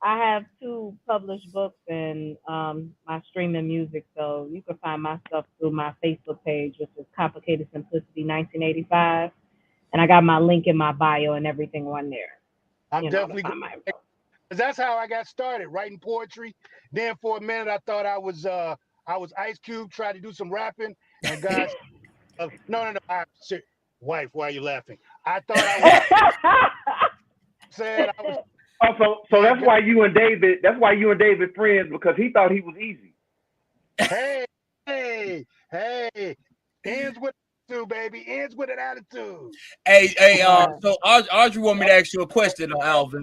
I have 2 published books and my streaming music, so you can find my stuff through my Facebook page, which is Complicated Simplicity 1985. And I got my link in my bio and everything on there. I'm definitely going to, because that's how I got started, writing poetry. Then for a minute, I thought I was Ice Cube, tried to do some rapping, and God, no. Wife, why are you laughing? I thought I was said I was. So that's why you and David. That's why you and David friends, because he thought he was easy. Hey! Ends with baby. Ends with an attitude. Hey, so Audrey want me to ask you a question, Alvin.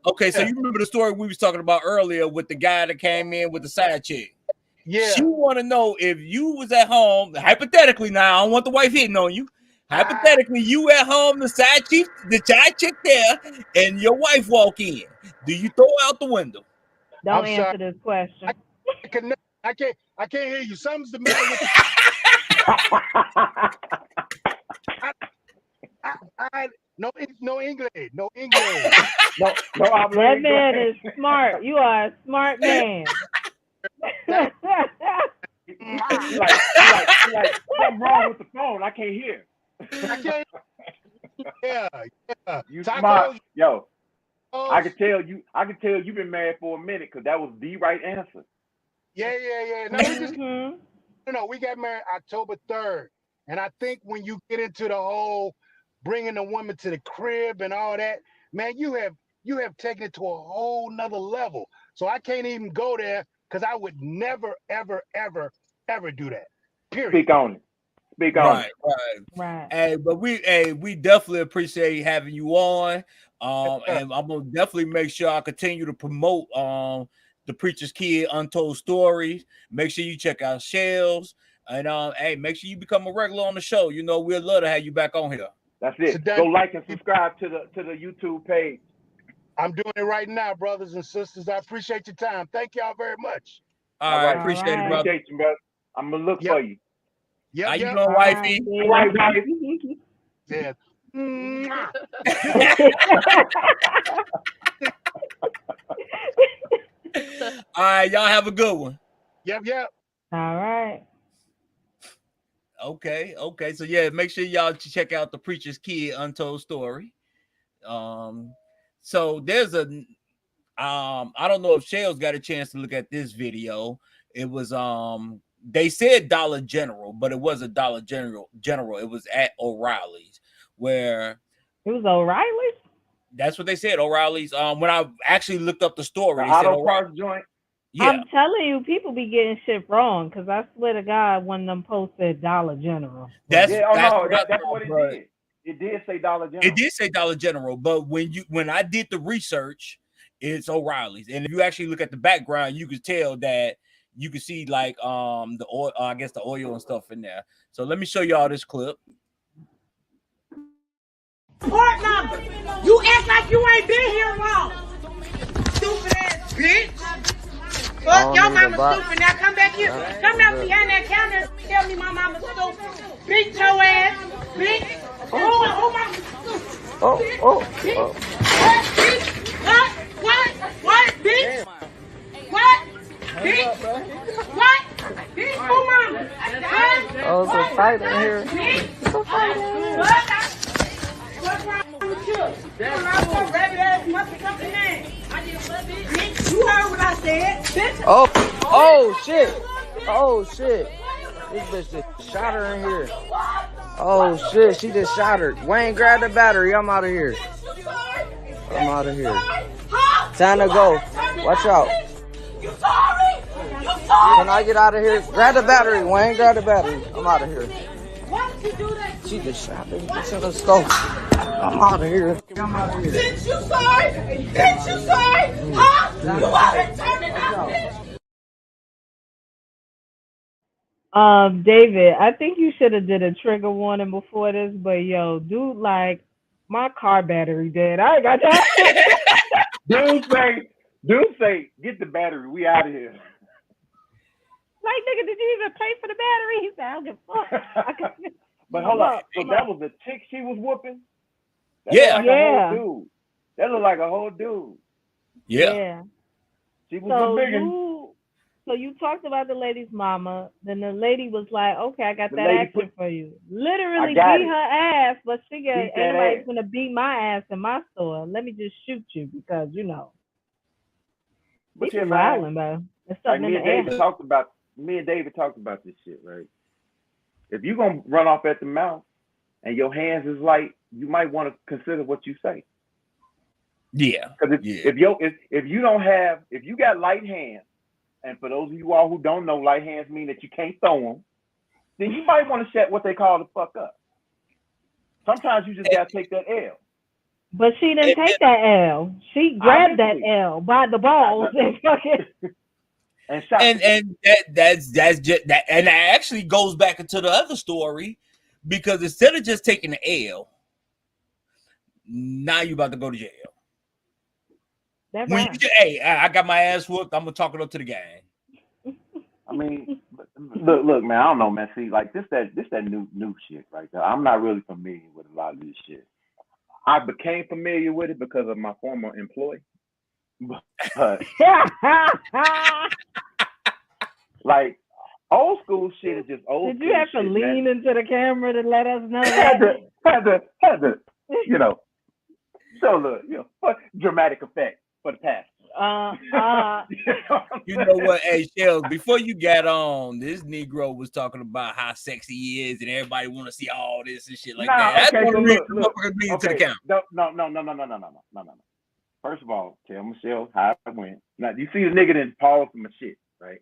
Okay, so you remember the story we was talking about earlier with the guy that came in with the side chick? Yeah. She want to know if you was at home, hypothetically now, I don't want the wife hitting on you. Hypothetically, you at home, the side chick there, and your wife walk in. Do you throw out the window? Don't answer this question. I can't hear you. Something's the matter with No English. No, that man is smart. You are a smart man. like, something wrong with the phone. I can't hear. I can't. Yeah. You smart, yo. I can tell you've been married for a minute, because that was the right answer. Yeah. No, we got married October 3rd, and I think when you get into the whole bringing the woman to the crib and all that, man, you have taken it to a whole nother level. So I can't even go there, because I would never, ever, ever, ever do that. Period. Speak on it. Right. Hey, but we definitely appreciate having you on. And I'm gonna definitely make sure I continue to promote the Preacher's Kid Untold Stories. Make sure you check out Shells, and hey, make sure you become a regular on the show. You know, we'd love to have you back on here. That's it. Go like and subscribe to the YouTube page. I'm doing it right now, brothers and sisters. I appreciate your time. Thank y'all very much. All right, appreciate it, brother. Appreciate you, brother. I'm gonna look for you. How you doing, wifey? All right, guys. Yeah. All right, y'all have a good one. Yep. All right. Okay. So yeah, make sure y'all check out the Preacher's Kid Untold Story. So there's a I don't know if Shell's got a chance to look at this video. It was they said Dollar General, but it wasn't Dollar General. It was at O'Reilly's, where it was O'Reilly's. That's what they said, O'Reilly's. When I actually looked up the story, the auto parts joint. Yeah. I'm telling you, people be getting shit wrong because I swear to God, one of them posts said Dollar General. That's what it did. It did say Dollar General. It did say Dollar General, but when I did the research, it's O'Reilly's. And if you actually look at the background, you can tell that you can see like the oil, I guess the oil and stuff in there. So let me show y'all this clip. Part number. You act like you ain't been here long. Stupid ass bitch. Fuck your mama stupid. Now come back here. Come out behind that counter and tell me my mama stupid. Beat your ass. Bitch. Oh my stupid. Bitch. Bitch. What? Bitch. What? Bitch. What? Bitch. Oh mama. Oh, it's a fight in here. It's a fight in here. What's wrong with you? You're not so rabbit ass motherfucking man. I did what, bitch? You heard what I said, bitch. Oh shit. Oh shit. This bitch just shot her in here. Oh shit, she just shot her. Wayne, grab the battery. I'm out of here. I'm out of here. Time to go. Watch out. You sorry? You sorry? Can I get out of here? Grab the battery, Wayne. Grab the battery. I'm out of here. Why did you do that? She just shot me. Let's go. I'm out of here. I'm out of here. Bitch, you sorry? Bitch, you sorry? Huh? You out here turning up, bitch? David, I think you should have did a trigger warning before this, but yo, dude, like my car battery dead. I ain't got that. Dude say, get the battery. We out of here. Like, nigga, did you even pay for the battery? He said, I don't give a fuck. But hold on. So that was the chick she was whooping? That Yeah. Looked like a whole dude. That looked like a whole dude. Yeah. She was a big one. So you talked about the lady's mama. Then the lady was like, okay, I got that action for you. Literally beat her ass, but she got, ain't nobody's going to beat my ass in my store. Let me just shoot you because, you know. But He's violent, bro. It's something in the air. Me and David talked about this shit, right? If you're going to run off at the mouth and your hands is light, you might want to consider what you say. Yeah. Because if you got light hands, and for those of you all who don't know, light hands mean that you can't throw them, then you might want to shut what they call the fuck up. Sometimes you just got to take that L. But she didn't take that L. She grabbed that L by the balls and fucking... And that's just that, and that actually goes back into the other story, because instead of just taking the L, now you about to go to jail. Hey, I got my ass whooped. I'm gonna talk it up to the gang. I mean, look, man. I don't know, man. See, like this that new shit right there. I'm not really familiar with a lot of this shit. I became familiar with it because of my former employee, but like old school shit is just old. Did you have to lean into the camera to let us know? Had to, you know. So look, dramatic effect for the past. You know what? Hey, Shell, before you got on, this Negro was talking about how sexy he is, and everybody want to see all this and shit like that. That's one of the reasons motherfuckers lean to the camera. No. First of all, tell Michelle how it went. Now, you see the nigga didn't pause for my shit, right?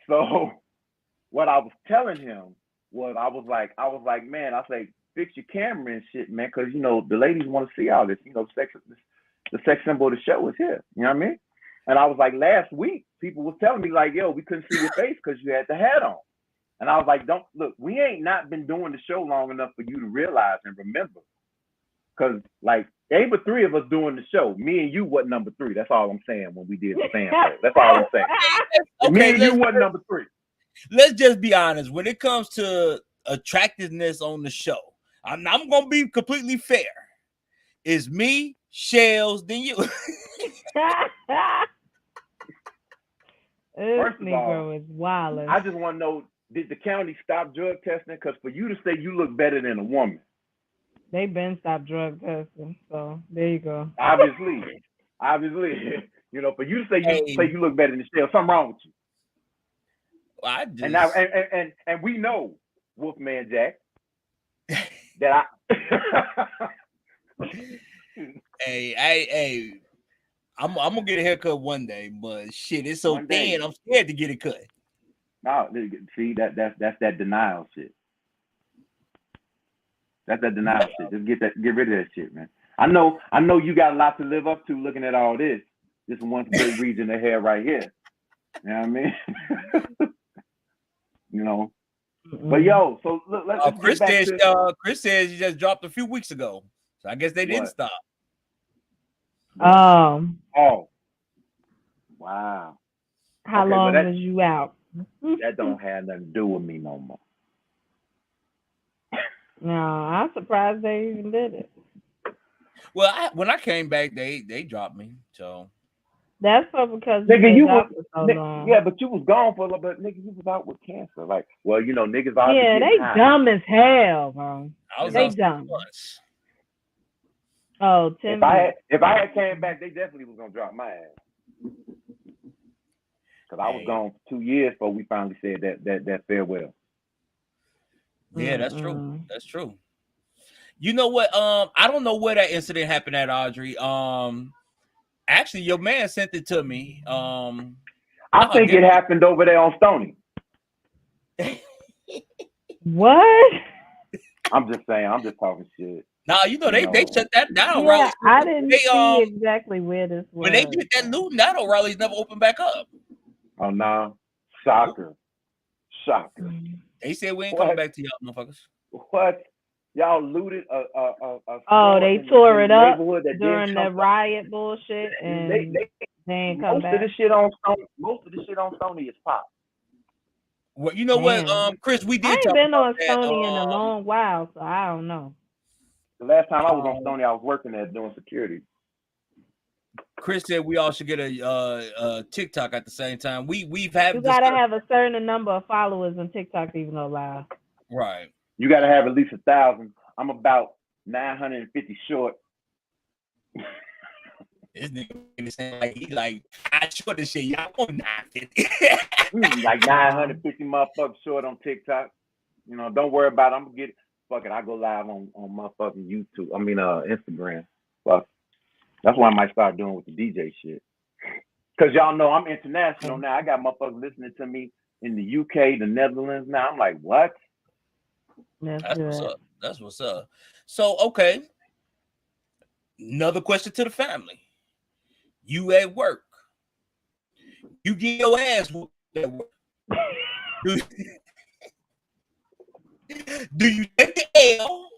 So, what I was telling him was, I was like, man, I say, fix your camera and shit, man, because the ladies want to see all this. The sex symbol of the show is here. You know what I mean? And I was like, last week, people was telling me like, yo, we couldn't see your face because you had the hat on. And I was like, we ain't not been doing the show long enough for you to realize and remember. Because like there ain't but 3 of us doing the show. Me and you wasn't number 3. That's all I'm saying when we did the fan poll. That's all I'm saying. Okay, Me and you wasn't number 3. Let's just be honest. When it comes to attractiveness on the show, I'm gonna be completely fair. It's me, Shells, then you. First of all, is wild. I just want to know, did the county stop drug testing? Because for you to say you look better than a woman, they've been stopped drug testing. So there you go. Obviously, you know, for you to say you look better than Shell, something wrong with you. I just... And now, and we know, Wolfman Jack, that Hey, I'm gonna get a haircut one day, but shit, it's so thin. I'm scared to get it cut. No, see that's that denial shit. That's that denial shit. Just get rid of that shit, man. I know you got a lot to live up to looking at all this. This one great region of hair right here. You know what I mean? You know. But yo, so look, let's Chris says you just dropped a few weeks ago. So I guess they didn't stop. Oh. Wow. How long was you out? That don't have nothing to do with me no more. No, I'm surprised they even did it. Well, when I came back, they dropped me. So that's because nigga, you was so long. Yeah, but you was gone for a little bit, nigga. You was out with cancer. Like, well, you know, niggas are they dumb as hell, bro. They dumb. Oh, 10 minutes. If I had came back, they definitely was gonna drop my ass. Because I was gone for 2 years before we finally said that farewell. Yeah, that's true. That's true. You know what? I don't know where that incident happened at, Audrey. Actually, your man sent it to me. I think it happened over there on Stony. What? I'm just saying. I'm just talking shit. Nah, you know they shut that down. Yeah, Raleigh's, I didn't see exactly where this was. When they get that looting, that O'Reilly's never opened back up. Oh no, shocker. They said we ain't coming back to y'all, motherfuckers. What? Y'all looted a they tore it up during the riot bullshit, and they ain't come back. Most of the shit on Sony is pop. Well, you know what, Chris, we did. I ain't been on Sony in a long while, so I don't know. The last time I was on Sony, I was working there doing security. Chris said we all should get a TikTok at the same time. We've had. You gotta have a certain number of followers on TikTok to even go live. Right. You gotta have at least 1,000. I'm about 950 short. This nigga saying like he like I short this shit. Y'all on 950. Like 950 motherfuckers short on TikTok. You know, don't worry about it. I'm gonna get fuck it. I go live on motherfucking YouTube. I mean Instagram. Fuck. That's what I might start doing with the DJ shit. Cause y'all know I'm international now. I got motherfuckers listening to me in the UK, the Netherlands now. I'm like, what? That's what's up. That's what's up. So okay. Another question to the family. You at work. You get your ass whooped at work. Do you take the L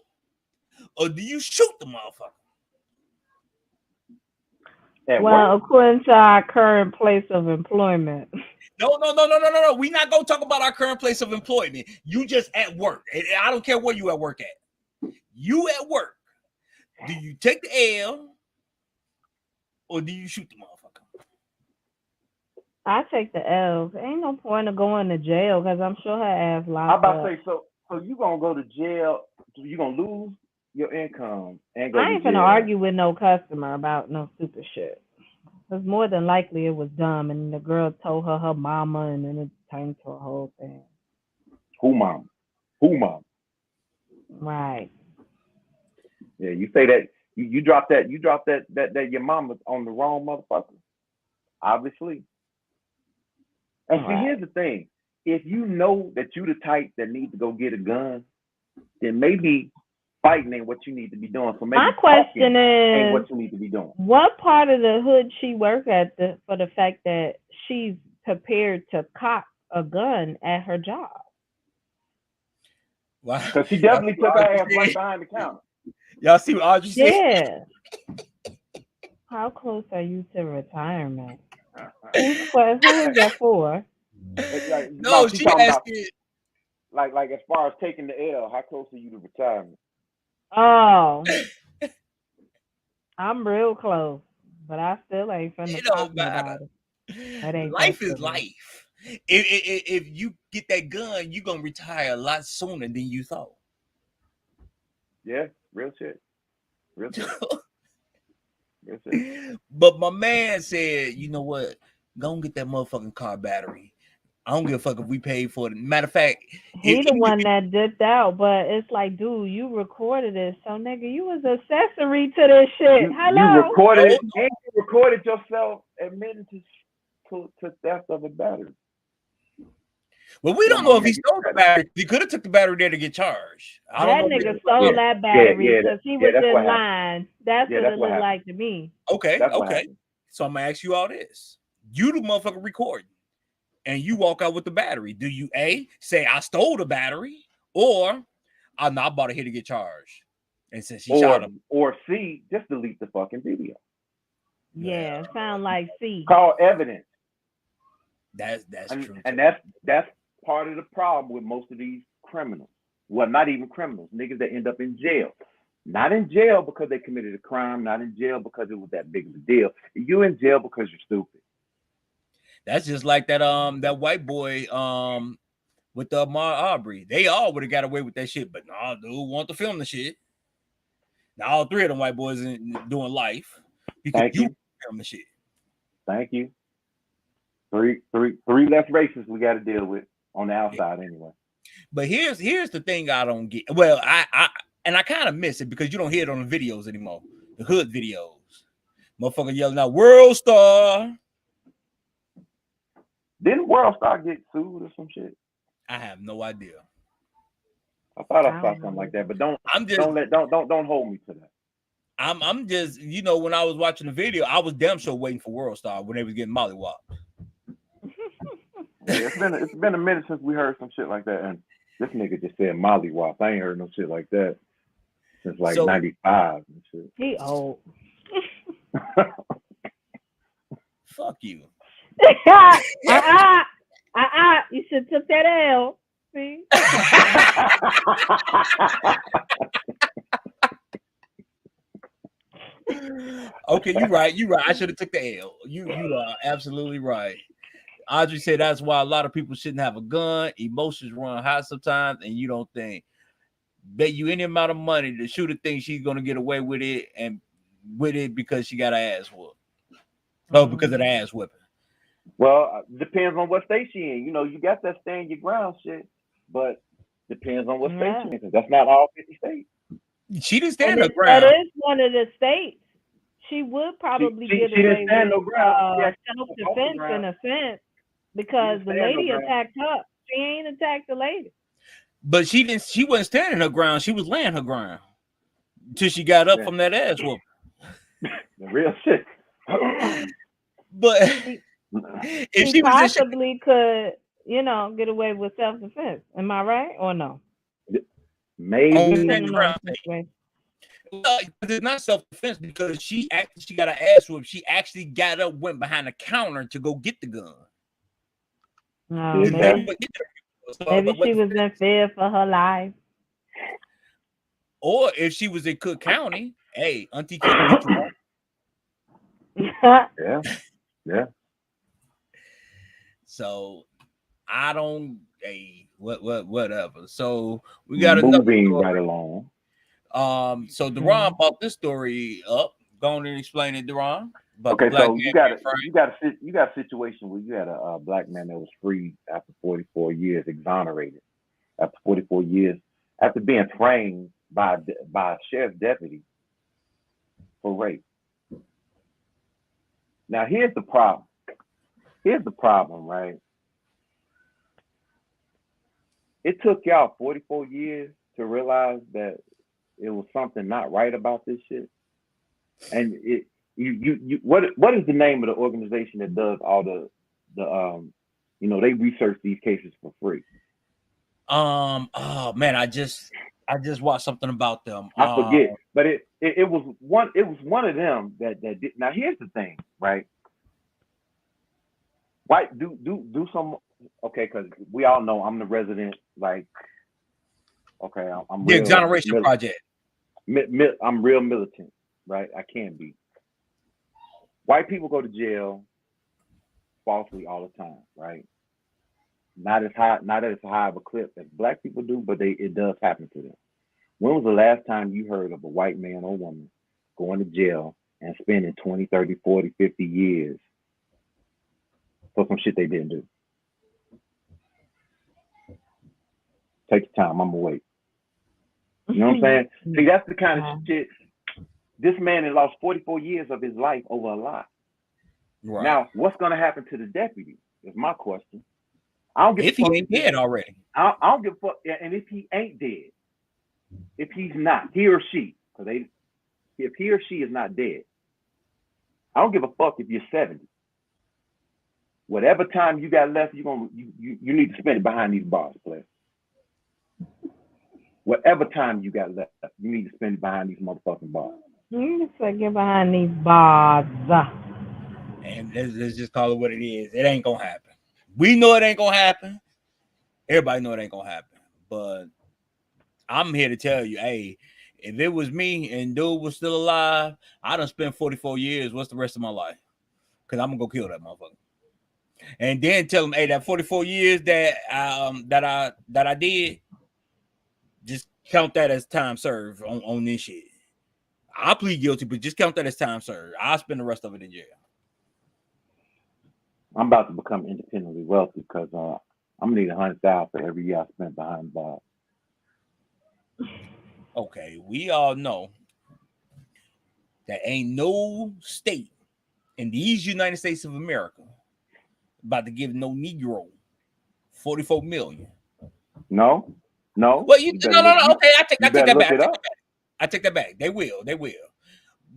or do you shoot the motherfucker? Well, according to our current place of employment. No. We're not gonna talk about our current place of employment. You just at work. I don't care where you at work at. You at work. Do you take the L or do you shoot the motherfucker? I take the L. Ain't no point of going to jail because I'm sure her ass locked I'm about up. to say, so you gonna go to jail? You gonna lose your income and go I ain't to jail. gonna argue with no customer about no stupid shit. Because more than likely it was dumb, and the girl told her mama, and then it turned to a whole thing. Who mom? Right. Yeah, you say that you drop that your mama on the wrong motherfucker. Obviously. And see, here's the thing. If you know that you the type that needs to go get a gun, then maybe fighting ain't what you need to be doing. So maybe my question ain't is, what you need to be doing. What part of the hood she work at for the fact that she's prepared to cock a gun at her job? Because she definitely took her ass right behind the counter. Y'all see what Audrey said? Yeah. How close are you to retirement? Who is that for? No, she's she talking asked about it. like as far as taking the L, how close are you to retirement? Oh, I'm real close, but I still ain't finna It talk don't matter. about it. That ain't that Life is serious. life. If you get that gun, you're gonna retire a lot sooner than you thought. Yeah, real shit. Real shit. Real shit. But my man said, you know what? Go and get that motherfucking car battery. I don't give a fuck if we paid for it. Matter of fact, He the one that dipped out, but it's like, dude, you recorded it, so nigga, you was accessory to this shit. You Hello. recorded it, and you recorded yourself admitting to theft of a battery. Well, we don't know if he stole the battery. He could have took the battery there to get charged. I don't That know. nigga stole that battery because he was that's in what line. That's what it looked like to me. Okay, That's what okay. happened. So I'm gonna ask you all this: you the motherfucker recording, and you walk out with the battery. Do you A, say I stole the battery, or I'm not about to here to get charged? And since she shot him, or C, just delete the fucking video. Yeah, sound like C. Call evidence. That's true. And that's part of the problem with most of these criminals. Well, not even criminals, niggas that end up in jail. Not in jail because they committed a crime, not in jail because it was that big of a deal. You're in jail because you're stupid. That's just like that white boy with the Ahmaud Arbery. They all would have got away with that shit, but nah, dude want to film the shit. Now all three of them white boys doing life because you film the shit. Thank you. Three less races we got to deal with on the outside anyway. But here's the thing I don't get. Well, I kind of miss it because you don't hear it on the videos anymore. The hood videos. Motherfucker yelling out World Star. Didn't World Star get sued or some shit? I have no idea. I thought I saw something like that, but don't hold me to that. I'm just, when I was watching the video, I was damn sure waiting for World Star when they was getting mollywopped. Yeah, it's been a minute since we heard some shit like that, and this nigga just said mollywop. I ain't heard no shit like that since like 95 and shit. He old. Fuck you. You should took that L. See? Okay, you're right. I should have took the L. You are absolutely right. Audrey said that's why a lot of people shouldn't have a gun. Emotions run high sometimes, and you don't think. Bet you any amount of money the shooter thinks she's gonna get away with it because she got her ass whooped. Oh, because of the ass whipping. Well, depends on what state she in. You got that stand your ground shit, but depends on what state she in. That's not all 50 states. She didn't stand her ground. That is one of the states. She would probably get away with self-defense in a sense because the lady attacked her. She ain't attacked the lady. But she wasn't standing her ground. She was laying her ground till she got up from that ass whooping. The real shit. But if she possibly could, get away with self-defense. Am I right or no? Maybe. It's not self-defense because she got her ass whooped. She actually got up, went behind the counter to go get the gun. No, maybe she was in fear for her life. Or if she was in Cook County, hey, Auntie Kim. Yeah. So I don't. Hey, whatever. So we got moving right along. So Deron brought this story up. Go on and explain it, Deron. Okay, so you got a situation where you had a black man that was freed after 44 years, exonerated after 44 years, after being framed by a sheriff's deputy for rape. Now here's the problem. Right? It took y'all 44 years to realize that it was something not right about this shit. And what is the name of the organization that does all the they research these cases for free? Oh man, I just watched something about them. I forget, But it was one of them that did. Now here's the thing, right? White do some okay, because we all know I'm the resident. Like, okay, I'm The real Exoneration Project. I'm real militant, right? I can be. White people go to jail falsely all the time, right? Not as high of a clip as black people do, but it does happen to them. When was the last time you heard of a white man or woman going to jail and spending 20, 30, 40, 50 years for some shit they didn't do? Take your time. I'm gonna wait. You know what I'm saying? See, that's the kind of shit. This man has lost 44 years of his life over a lie. Right. Now, what's gonna happen to the deputy? Is my question. I don't give if a fuck he ain't dead already. I don't give a fuck. And if he ain't dead, if he's not, he or she, if he or she is not dead, I don't give a fuck if you're 70. Whatever time you got left, you need to spend it behind these bars, player. Whatever time you got left, you need to spend it behind these motherfucking bars. You just get behind these bars. And let's just call it what it is. It ain't gonna happen. We know it ain't gonna happen. Everybody know it ain't gonna happen. But I'm here to tell you, hey, if it was me and dude was still alive, I done spent 44 years. What's the rest of my life? Because I'm gonna go kill that motherfucker. And then tell him, hey, that 44 years that I did, just count that as time served on this shit. I plead guilty, but just count that as time served. I'll spend the rest of it in jail. I'm about to become independently wealthy because I'm gonna need $100,000 for every year I spent behind bars. Okay, we all know that ain't no state in these United States of America about to give no Negro 44 million. No. Well, no. Okay, I take that back. They will.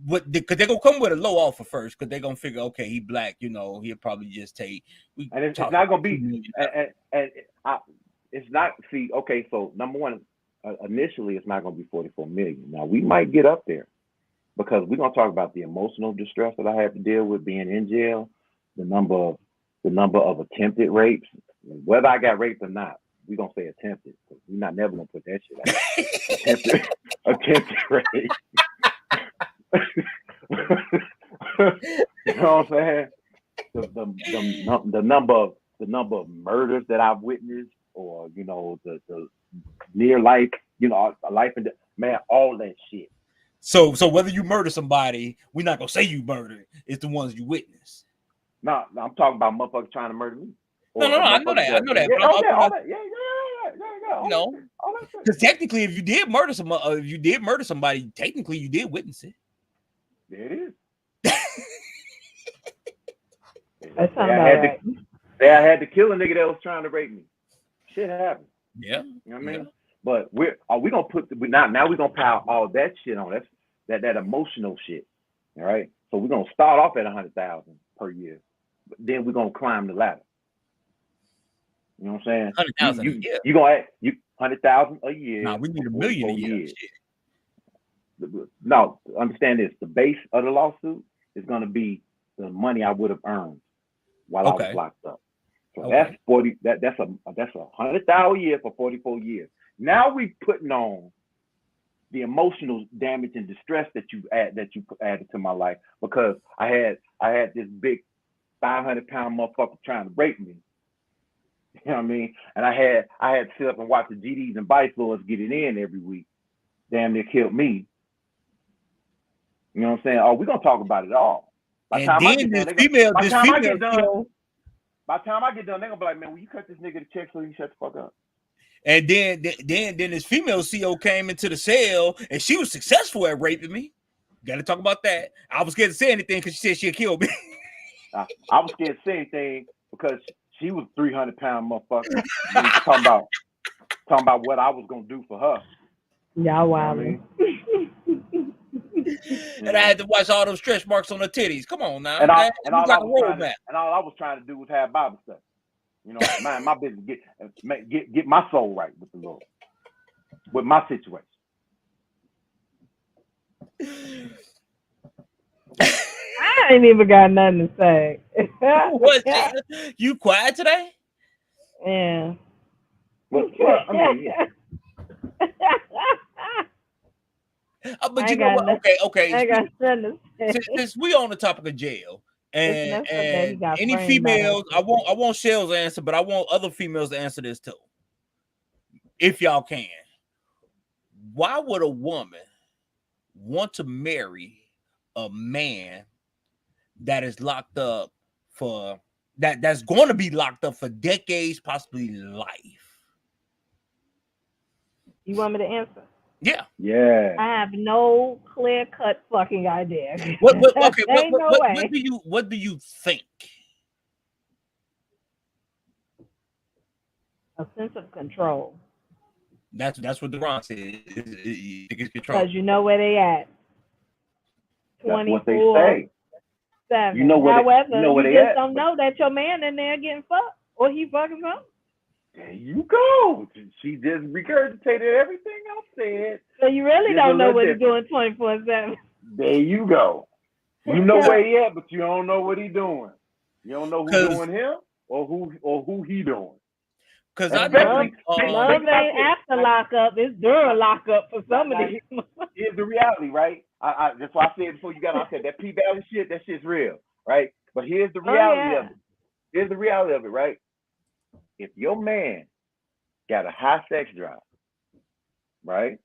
But because they're gonna come with a low offer first, because they're gonna figure, okay, he black, he'll probably just take. And it's not gonna be. It's not. See, okay, so number one, initially, it's not gonna be 44 million. Now we might get up there because we're gonna talk about the emotional distress that I had to deal with being in jail, the number of attempted rapes, whether I got raped or not. We're gonna say attempted. We're not never gonna put that shit out. attempted rape. You know what I'm saying? The number of murders that I've witnessed, or the near life, a life and death, man, all that shit. So whether you murder somebody, we're not gonna say you murdered. It's the ones you witness. No, I'm talking about motherfuckers trying to murder me. No, I know that. Because technically, if you did murder somebody, technically you did witness it. There it is. I had to kill a nigga that was trying to rape me. Shit happened. Yeah. You know what I mean? Yeah. But we're gonna put now we're gonna pile all that shit on. That's that emotional shit. All right. So we're gonna start off at 100,000 per year, but then we're gonna climb the ladder. You know what I'm saying? 100,000 a year. You gonna add 100,000 a year. Nah, we need $1 million a year. No, understand this. The base of the lawsuit is gonna be the money I would have earned while I was locked up. So that's 40. That's $100,000 a year for 44 years. Now we putting on the emotional damage and distress that you added to my life, because I had this big 500-pound motherfucker trying to rape me. You know what I mean? And I had to sit up and watch the GDs and Vice Lords get it in every week. Damn near killed me. You know what I'm saying? Oh, we're gonna talk about it all. By the time I get done, they're gonna be like, man, will you cut this nigga the check so he shut the fuck up? And then this female CO came into the cell and she was successful at raping me. Got to talk about that. I was scared to say anything because she said she'd kill me. I was scared to say anything because she was 300-pound motherfucker. talking about what I was gonna do for her. Yeah, wow. You know and I had to watch all those stretch marks on her titties. Come on now. And all I was trying to do was have Bible study. You know, my business get my soul right with the Lord, with my situation. I ain't even got nothing to say. What? You quiet today? Yeah. Well, I mean, yeah. But you know what? Okay. I got nothing to say. Since we on the topic of jail, Listen, that's okay. He and got any framed by females, that. I want Shell's answer, but I want other females to answer this too, if y'all can. Why would a woman want to marry a man that is locked up for that's going to be locked up for decades, possibly life? You want me to answer? Yeah. Yeah. I have no clear-cut fucking idea. What Ain't no way. what do you think? A sense of control. That's what Deron said. You think it's control. Because you know where they at. That's what they 24/7. say. You know where However, they, you know where you they just at, don't know that your man in there getting fucked or he fucking something. There you go. She just regurgitated everything I said. So you really Just don't know what he's different. doing 24/7. There you go. You know where he at, but you don't know what he doing. You don't know who's doing him or who he doing. Because love ain't after lockup, it's during lockup for some of these. Here's the reality, right? I that's why I said before you got on, I said that P Valley shit, that shit's real, right? But here's the reality of it. Here's the reality of it, right? If your man got a high sex drive, right?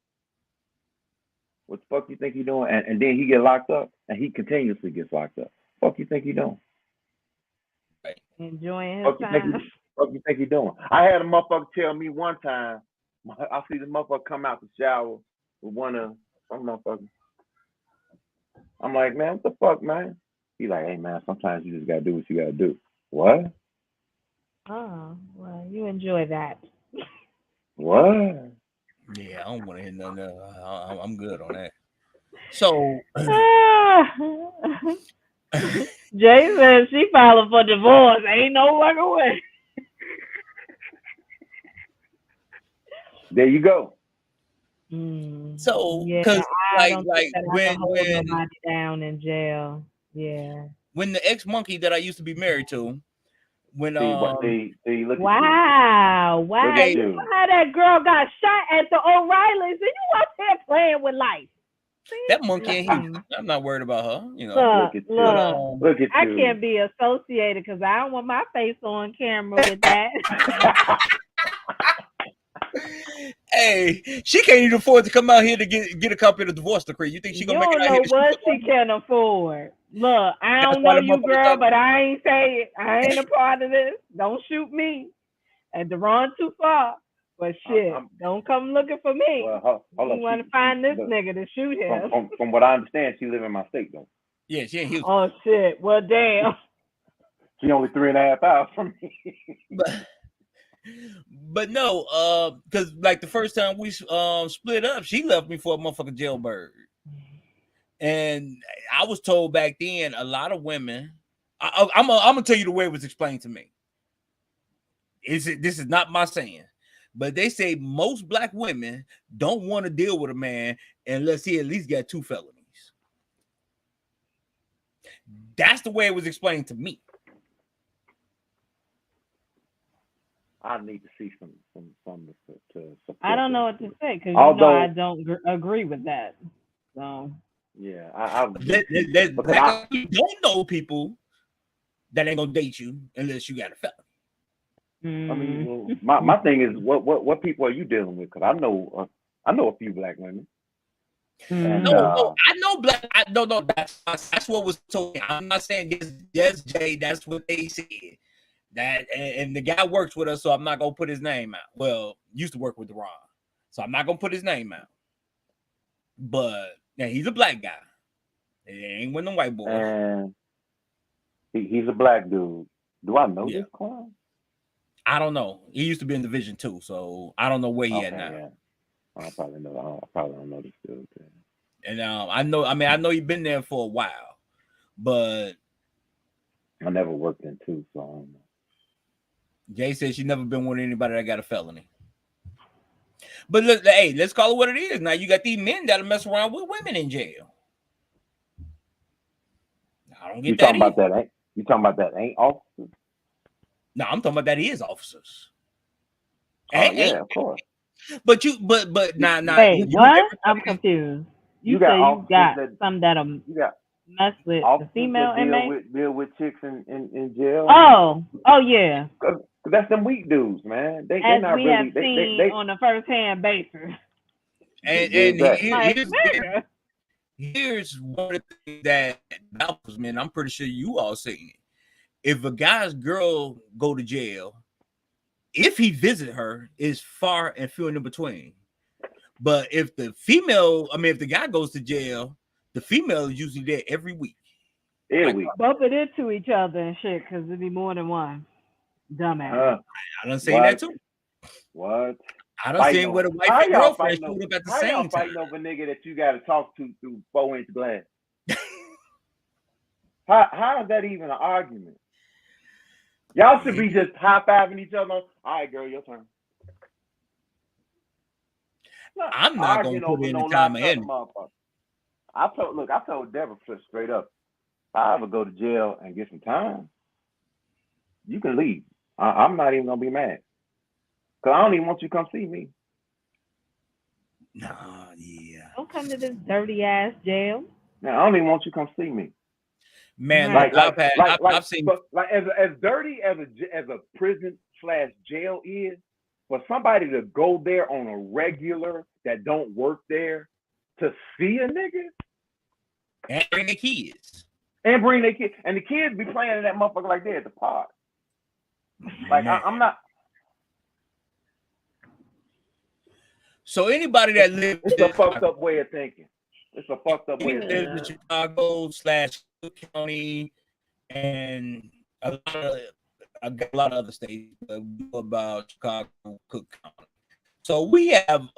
What the fuck you think he doing? And then he get locked up, and he continuously gets locked up. Fuck you think he doing? Enjoying his Fuck you think he doing? I had a motherfucker tell me one time. I see the motherfucker come out the shower with some motherfucker. I'm like, man, what the fuck, man? He like, hey, man, sometimes you just gotta do what you gotta do. What? Oh, well, you enjoy that. What? Yeah, I don't want to hear nothing else. I'm good on that. So, Jay says she filing for divorce. Ain't no fucking way. There you go. So, Yeah, because I don't like think that I can hold nobody down in jail. Yeah. when the ex monkey that I used to be married to, when look wow, at wow, you. you know how that girl got shot at the O'Reillys, and you up there playing with life. That monkey ain't Houston. I'm not worried about her. You know. Look, I can't be associated because I don't want my face on camera with that. Hey, she can't even afford to come out here to get a copy of the divorce decree. You think she gonna make it out here? You don't know what she can afford. Look, I don't know you, girl, but I ain't say it. I ain't a part of this. Don't shoot me. And Deron too far. But shit, don't come looking for me. Well, hold you want to find this nigga to shoot him. From what I understand, she live in my state though. Yeah, she ain't Houston. Oh shit. Well, damn. She only 3.5 hours from me. But no, because like the first time we split up, she left me for a motherfucking jailbird. And I was told back then, a lot of women. I'm gonna tell you the way it was explained to me. This is not my saying, but they say most black women don't want to deal with a man unless he at least got 2 felonies. That's the way it was explained to me. I need to see some to support. I don't know what to say because you know I don't agree with that. So yeah, you don't know people that ain't gonna date you unless you got a felony. I mean, well, my thing is what people are you dealing with? Because I know a few black women. And, no, I know black. No, that's what was told. I'm not saying yes, Jay. That's what they said. That and the guy works with us, so I'm not gonna put his name out. Well, used to work with Deron, so I'm not gonna put his name out. But yeah, he's a black guy. It ain't with them white boys. And he's a black dude. Do I know this clown? I don't know. He used to be in Division 2, so I don't know where he at now. Yeah. I probably don't know this dude. And I know you've been there for a while, but I never worked in 2, so I don't know. Jay says she's never been with anybody that got a felony. But look, hey, let's call it what it is. Now you got these men that'll mess around with women in jail. I don't You get that talking about either. that? You talking about that? Ain't officers? No, I'm talking about that is officers. Oh yeah, of course. But now Wait, you what? never I'm confused. You got say you officers got that some that'll you got mess with the officers female that inmates? deal with chicks in jail. Oh yeah. Cause that's them weak dudes, man. They As not we really have seen on a first-hand basis. and Like, here's one of the things that baffles me, and I'm pretty sure you all seen it. If a guy's girl go to jail, if he visit her, is far and few in between. But if the guy goes to jail, the female is usually there every week. Bump it into each other and shit, because it'd be more than one. Dumbass. I done seen that too. What? I done seen where the wife and girlfriend showed up at the How same y'all time. fighting over a nigga that you got to talk to through 4-inch glass? How is that even an argument? Y'all should be just high-fiving each other. All right, girl, your turn. I'm not gonna put in the time and energy. I told Deborah straight up, if I ever go to jail and get some time, you can leave. I'm not even gonna be mad. Cause I don't even want you to come see me. Don't come to this dirty ass jail. Now I don't even want you to come see me. Man, I've seen as dirty as a prison / jail is, for somebody to go there on a regular that don't work there to see a nigga and bring the kids. And the kids be playing in that motherfucker like they at the park. Like I'm not. So anybody that lives, it's a fucked up way of thinking. It's a fucked up way of thinking. Lives in Chicago / County and a lot of other states about Chicago, Cook County. So we have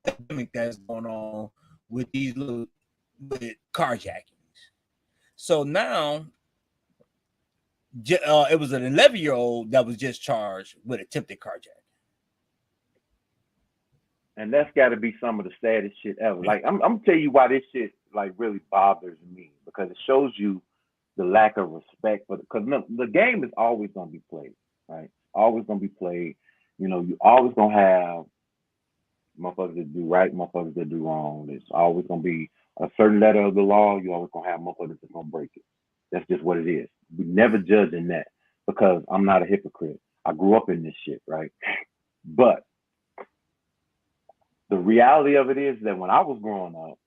epidemic that's going on with these with carjackings. So now it was an 11-year-old that was just charged with attempted carjacking. And that's got to be some of the saddest shit ever. Like I'm gonna tell you why this shit like really bothers me, because it shows you the lack of respect for because the game is always gonna be played, right? Always gonna be played. You know, you always gonna have motherfuckers that do right, motherfuckers that do wrong. There's always gonna be a certain letter of the law. You always gonna have motherfuckers that's gonna break it. That's just what it is. We never judge in that because I'm not a hypocrite. I grew up in this shit, right? But the reality of it is that when I was growing up,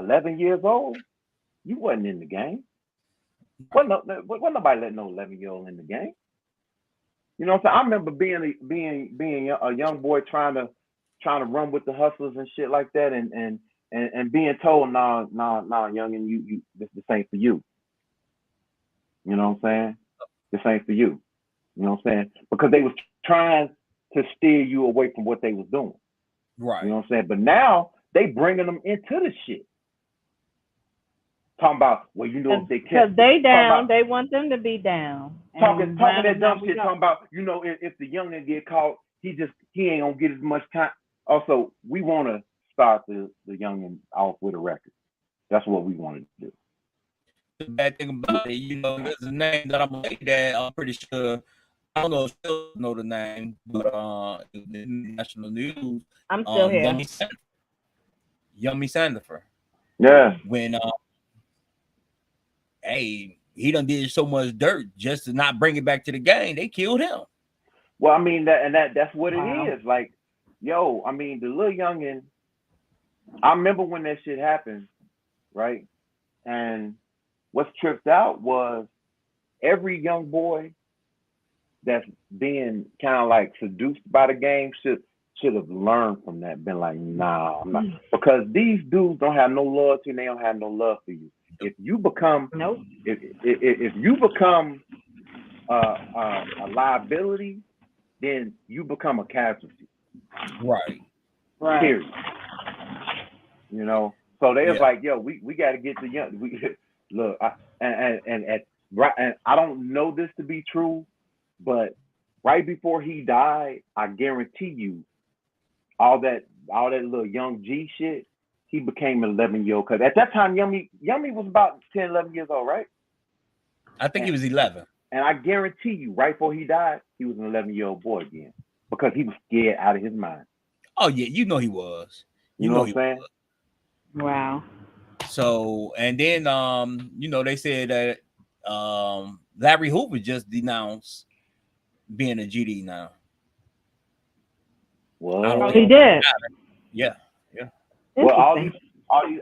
11 years old, you wasn't in the game. Wasn't nobody letting no 11-year-old in the game. You know what I'm saying? I remember being a young boy trying to run with the hustlers and shit like that, and being told, nah, youngin, you this ain't for you. You know what I'm saying? This ain't for you. You know what I'm saying? Because they was trying to steer you away from what they was doing. Right. You know what I'm saying? But now they bringing them into the shit. Talking about, well, you know, if they because they down, they want them to be down. Talking that dumb shit. Talking about, you know, if the youngin get caught, he ain't gonna get as much time. Also, we want to start the youngin off with a record. That's what we want to do. The bad thing about it, you know, there's a name that I'm like that. I'm pretty sure. I don't know if you know the name, but in the national news, I'm still here. Yummy Sandifer. Yeah. When hey, he done did so much dirt just to not bring it back to the game. They killed him. Well, I mean that's what it is. Like, yo, I mean the little youngin. I remember when that shit happened, right? And what's tripped out was every young boy that's being kind of like seduced by the game should have learned from that. Been like, nah, I'm not, because these dudes don't have no loyalty and they don't have no love for you. If you become if you become a liability, then you become a casualty. Right. Period. You know. So they was like, yo, we got to get the young. Look, and I don't know this to be true, but right before he died, I guarantee you all that little young G shit, he became an 11-year-old. Because at that time, Yummy was about 10, 11 years old, right? I think he was 11. And I guarantee you, right before he died, he was an 11-year-old boy again because he was scared out of his mind. Oh yeah, you know he was. You know what I'm saying? Wow. So, and then they said that Larry Hoover just denounced being a GD now. Well, he did. Yeah. Well, all these,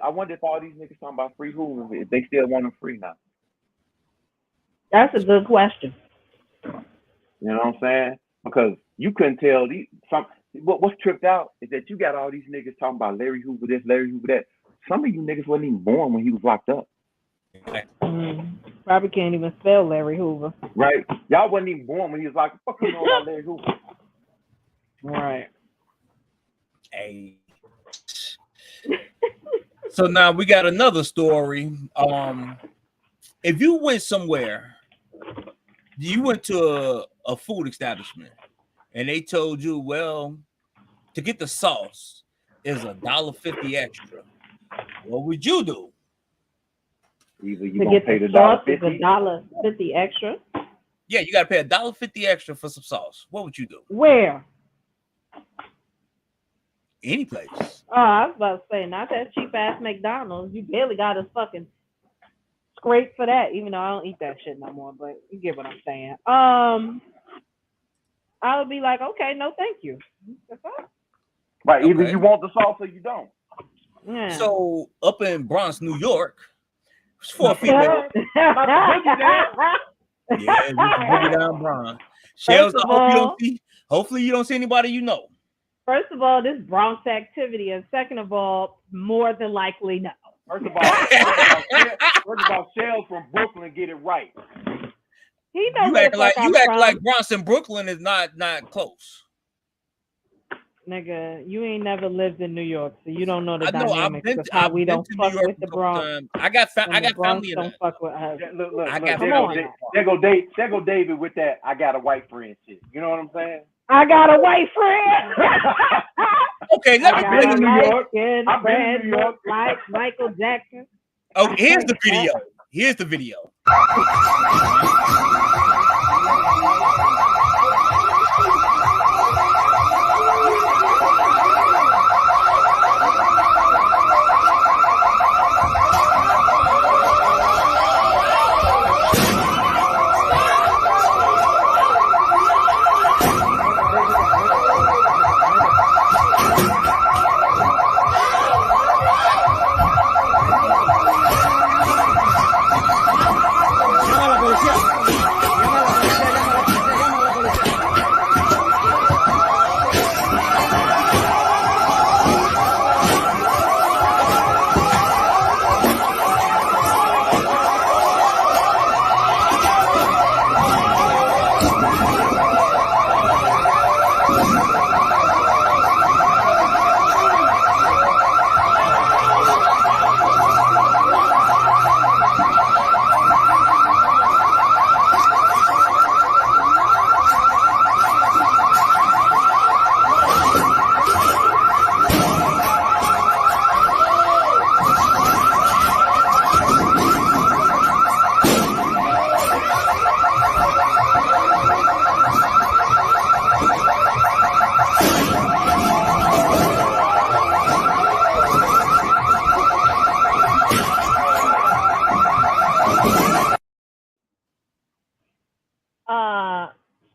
I wonder if all these niggas talking about free Hoover, if they still want them free now. That's a good question. You know what I'm saying? Because you couldn't tell what's tripped out is that you got all these niggas talking about Larry Hoover this, Larry Hoover that. Some of you niggas wasn't even born when he was locked up. Probably can't even spell Larry Hoover. Right? Y'all wasn't even born when he was locked up. Fuck you know about Larry Hoover. Right. Hey. So now we got another story. If you went somewhere, you went to a food establishment and they told you, well, to get the sauce is $1.50 extra. What would you do? Either you gonna pay the $1.50. $1.50 extra. Yeah, you gotta pay $1.50 extra for some sauce. What would you do? Where? Any place. Oh, I was about to say, not that cheap ass McDonald's. You barely got us fucking scrape for that, even though I don't eat that shit no more. But you get what I'm saying. I would be like, okay, no, thank you. Right. Either you want the sauce or you don't. Yeah. So up in Bronx, New York, it's for a female. Yeah, we boogie down Bronx. Shells, hopefully you don't see anybody you know. First of all, this Bronx activity, and second of all, more than likely no. First of all, Shells from Brooklyn get it right. He knows You act like Bronx and Brooklyn is not close. Nigga, you ain't never lived in New York, so you don't know the I know, dynamics of how we don't fuck with the Bronx. I got family in don't fuck with us. Look, There go David with that. I got a white friend shit. You know what I'm saying? I got a white friend. Okay, let me been in New York. I've been in New York. Like Michael Jackson. Oh, here's the video.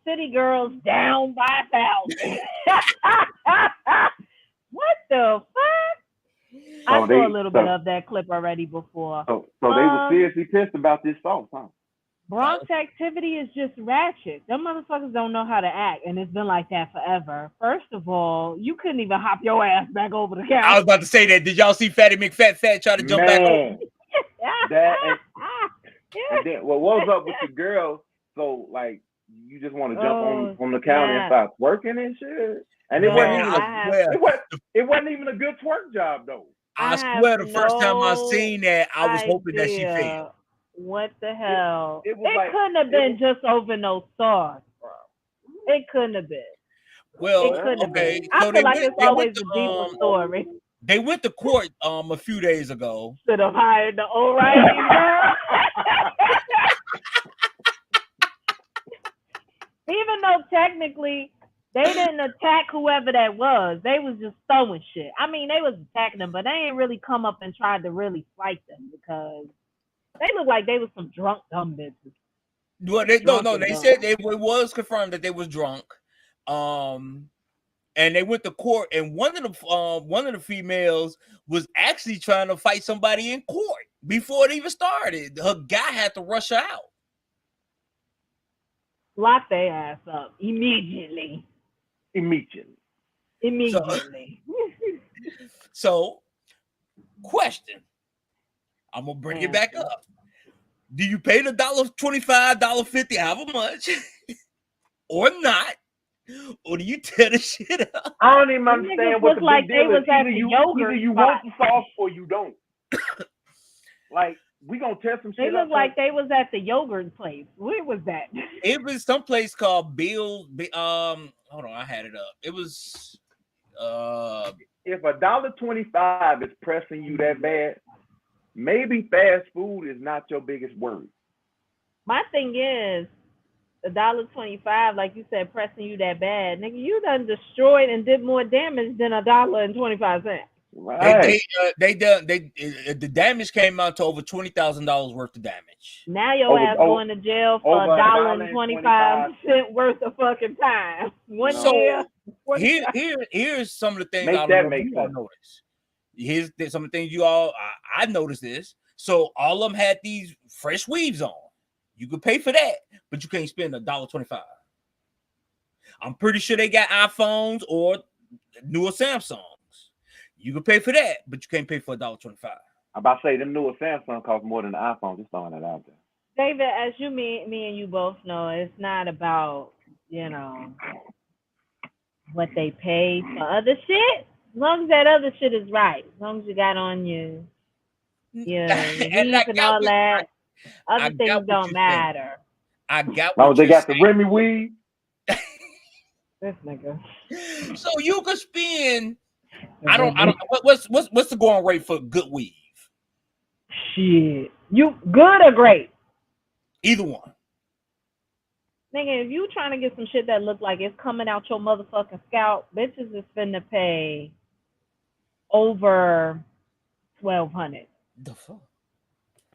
City Girls down by 1,000. What the fuck? I saw a little bit of that clip already before. So they were seriously pissed about this sauce, huh? Bronx activity is just ratchet. Them motherfuckers don't know how to act, and it's been like that forever. First of all, you couldn't even hop your ass back over the counter. I was about to say that. Did y'all see Fatty McFat try to jump back over? And then, what was up with the girl? So, like, you just want to jump on the counter and start twerking and shit? And it wasn't even a good twerk job, though. I swear the first time I seen that, I was hoping that she failed. What the hell? It couldn't have been just over no sauce, bro. It couldn't have been. Well, It could have okay. been. I So feel like it's always a deeper story. they went to court a few days ago. Should have hired the O'Reilly girl. Even though technically they didn't attack whoever that was, they was just throwing shit. I mean, they was attacking them, but they ain't really come up and tried to really fight them because they look like they was some drunk dumb bitches. Well, they said it was confirmed that they was drunk. And they went to court, and one of the females was actually trying to fight somebody in court before it even started. Her guy had to rush her out. Lock their ass up immediately. So, question. I'm gonna bring it back up. Do you pay the $1.25, $1.50, however much, or not? Or do you tear the shit up? I don't even understand what the big deal is. Either you want the sauce or you don't. Like, we gonna tear some shit up. They look like they was at the yogurt place. Where was that? It was some place called Bill. Hold on, I had it up. It was if $1.25 is pressing you that bad, maybe fast food is not your biggest worry. My thing is, $1.25, like you said, pressing you that bad, nigga, you done destroyed and did more damage than $1.25. Right. The damage came out to over $20,000 worth of damage. Now your ass going to jail for $1.25 worth of fucking time. 1 year. Here's some of the things I noticed. Here's some of the things I noticed this. So all of them had these fresh weaves on. You could pay for that, but you can't spend $1.25. I'm pretty sure they got iPhones or newer Samsungs. You can pay for that, but you can't pay for $1.25. I'm about to say the newer Samsung costs more than the iPhone. Just throwing that out there. David, as me and you both know, it's not about, what they pay for other shit. As long as that other shit is right. As long as you got on your and all that. Other things don't matter. I got what they got saying. The Remy weave. This nigga. So you could spend. I don't. What's the going rate for good weave? Shit, you good or great? Either one. Nigga, if you trying to get some shit that look like it's coming out your motherfucking scalp, bitches is finna pay over $1,200. The fuck?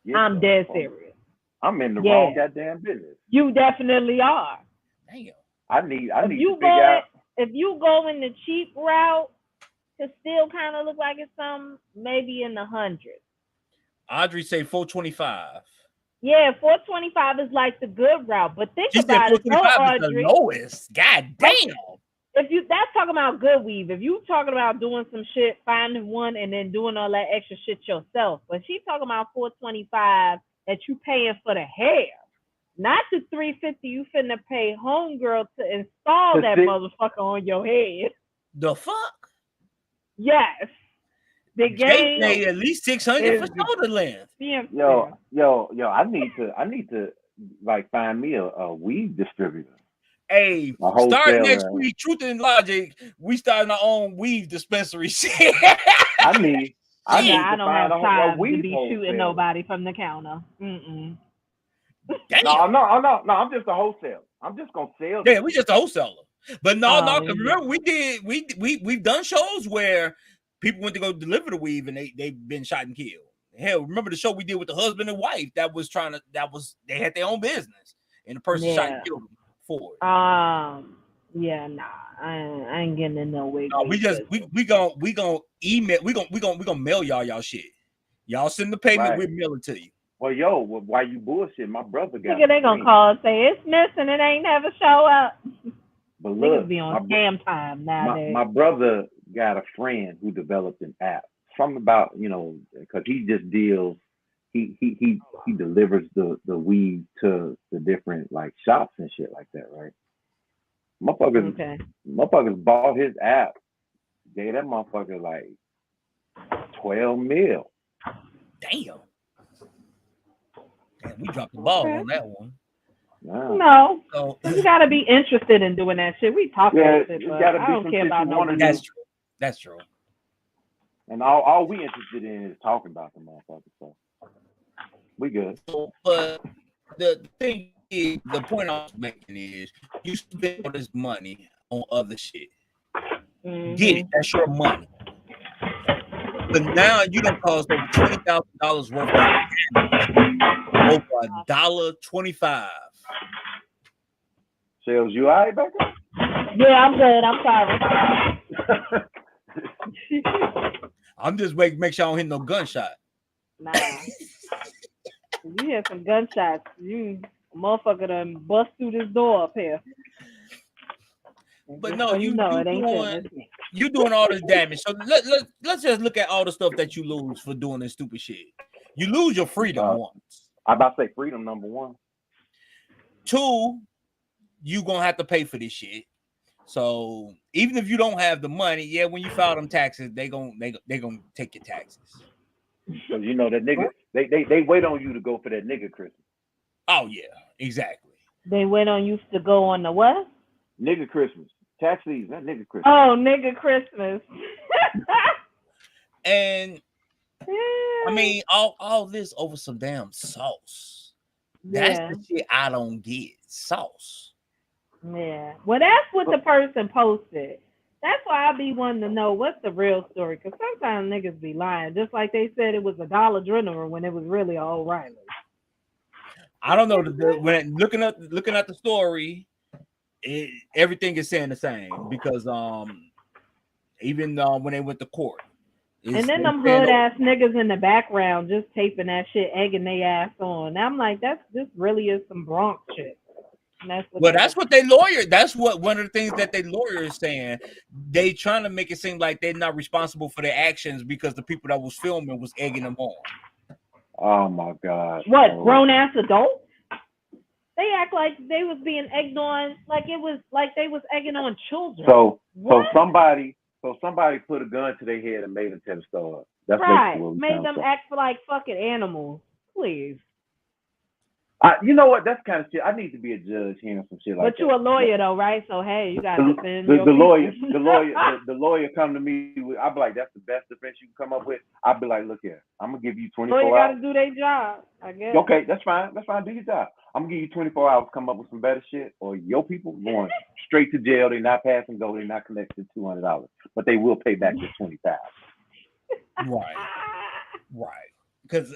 Yeah, I'm dead serious. I'm in the wrong goddamn business. You definitely are. Damn. I need to figure out. If you go in the cheap route to still kind of look like it's some, maybe in the hundreds. Audrey say $425. Yeah, $425 is like the good route, but think about it. $425 is the lowest. God damn. If that's talking about good weave. If you talking about doing some shit, finding one and then doing all that extra shit yourself, but she talking about $425 that you paying for the hair, not the $350 you finna pay homegirl to install that motherfucker on your head. The fuck? Yes. The game paid at least $600 for shoulder length. Yo, I need to like find me a weed distributor. Hey, start next week. Truth and Logic, we starting our own weave dispensary. I don't have time to be shooting nobody from the counter. No, I'm just a wholesaler. I'm just gonna sell. Yeah, we just a wholesaler. But no, remember we've done shows where people went to go deliver the weave and they've been shot and killed. Hell, remember the show we did with the husband and wife they had their own business and the person shot and killed them for it. I ain't getting in no way. No, we gonna email, we gonna mail y'all shit. Y'all send the payment, we'll mail it to you. Well, why you bullshit? My brother got. They gonna call and say it's missing. It ain't never show up. But look, niggas be on scam time nowadays. My brother got a friend who developed an app. Something about because he just deals. He delivers the weed to the different like shops and shit like that, right? Motherfuckers bought his app. Gave that motherfucker like $12 million. Damn, we dropped the ball on that one. No, So you gotta be interested in doing that shit. We talk that shit, but I don't care about no. That's true. That's true. And all we interested in is talking about the motherfucker. So we good. But the thing is, the point I was making is, you spend all this money on other shit. Get it? That's your money. But now you don't cost over $20,000 worth of damage, over $1.25. Sales, you all right back there? Yeah, I'm good. I'm sorry. I'm just make sure I don't hit no gunshot. Nah. You hear some gunshots. You motherfucker done bust through this door up here. But no, so you know it ain't you doing all this damage. So let's just look at all the stuff that you lose for doing this stupid shit. You lose your freedom once. I about to say freedom, number one. 2, you gonna have to pay for this shit. So even if you don't have the money, yeah, when you file them taxes, they gonna take your taxes. So you know that nigga, they wait on you to go for that nigga Christmas. Oh yeah, exactly. They wait on you to go on the what? Nigga Christmas. Tax season, not nigga Christmas. Oh, nigga Christmas. And I mean, all this over some damn sauce. That's the shit I don't get. Sauce. Yeah. Well, that's what the person posted. That's why I be wanting to know what's the real story. Because sometimes niggas be lying. Just like they said it was a Dollar General when it was really a O'Reilly. I don't know. When looking at the story, everything is saying the same. Because even when they went to court. And then them hood ass niggas in the background just taping that shit, egging their ass on. And I'm like, this really is some Bronx shit. That's what they lawyer. That's what one of the things that they lawyer is saying. They trying to make it seem like they're not responsible for their actions because the people that was filming was egging them on. Oh my God! What grown ass adults? They act like they was being egged on, like it was like they was egging on children. So somebody put a gun to their head and made them tell the story. That's right. Made them act like fucking animals. Please. You know what? That's the kind of shit. I need to be a judge hearing some shit like that. But you a lawyer though, right? So hey, you got to defend the lawyer come to me with, I'll be like, that's the best defense you can come up with. I'll be like, look here, I'm gonna give you 24 hours. So you got to do their job, I guess. Okay, that's fine. Do your job. I'm gonna give you 24 hours to come up with some better shit, or your people going straight to jail. They're not passing go. They're not collecting $200, but they will pay back the $20,000. Right. Because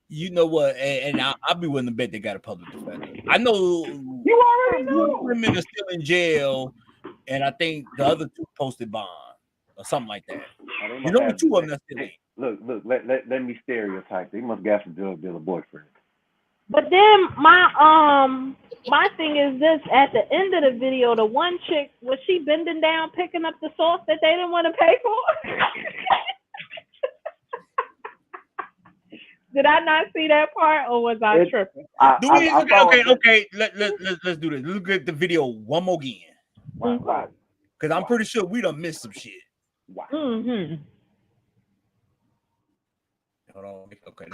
you know what, and I'll be willing to bet they got a public defender. I know you already know women are still in jail, and I think the other 2 posted bond or something like that. You know, 2 of them are still in. Look. Let me stereotype. They must got some drug dealer boyfriend. But then my thing is this: at the end of the video, the one chick, was she bending down picking up the sauce that they didn't want to pay for? Did I not see that part, or was I tripping? Okay. Let's do this. Look at the video one more again. Because I'm pretty sure we done missed some shit. Wow. Mm-hmm. Hold on. Okay.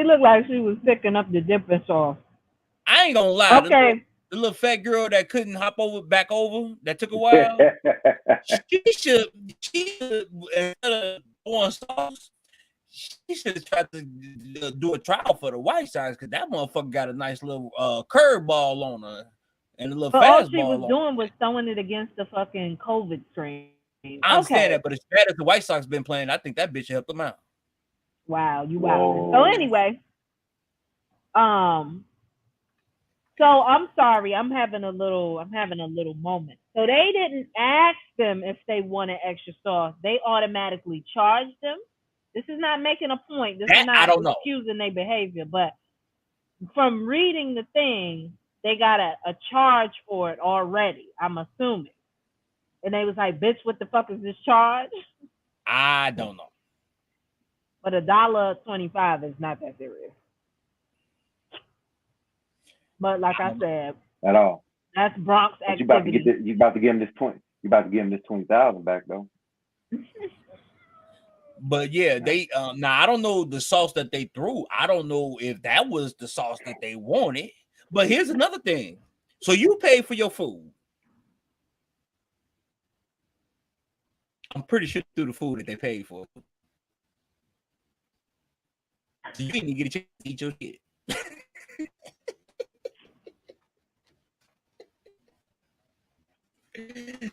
looked like she was picking up the dipping sauce. I ain't gonna lie. Okay. The little fat girl that couldn't hop back over, that took a while. she should instead of doing sauce, she should have tried to do a trial for the White Sox because that motherfucker got a nice little curveball on her and a little But all she fastball was on doing was throwing it against the fucking COVID strain. I understand Okay. that, but as bad as the White Sox been playing, I think that bitch helped them out. Wow, you wildin'. So anyway, so I'm sorry, I'm having a little moment. So they didn't ask them if they wanted extra sauce. They automatically charged them. This is not making a point. This is not excusing their behavior, but from reading the thing, they got a charge for it already, I'm assuming. And they was like, bitch, what the fuck is this charge? I don't know. But $1.25 is not that serious. But like I said, at all. That's Bronx but activity. You about to give him this 20. You about to give him this 20,000 back though. But yeah, they now I don't know the sauce that they threw. I don't know if that was the sauce that they wanted. But here's another thing. So you pay for your food. I'm pretty sure through the food that they paid for. So you didn't get a chance to eat your shit.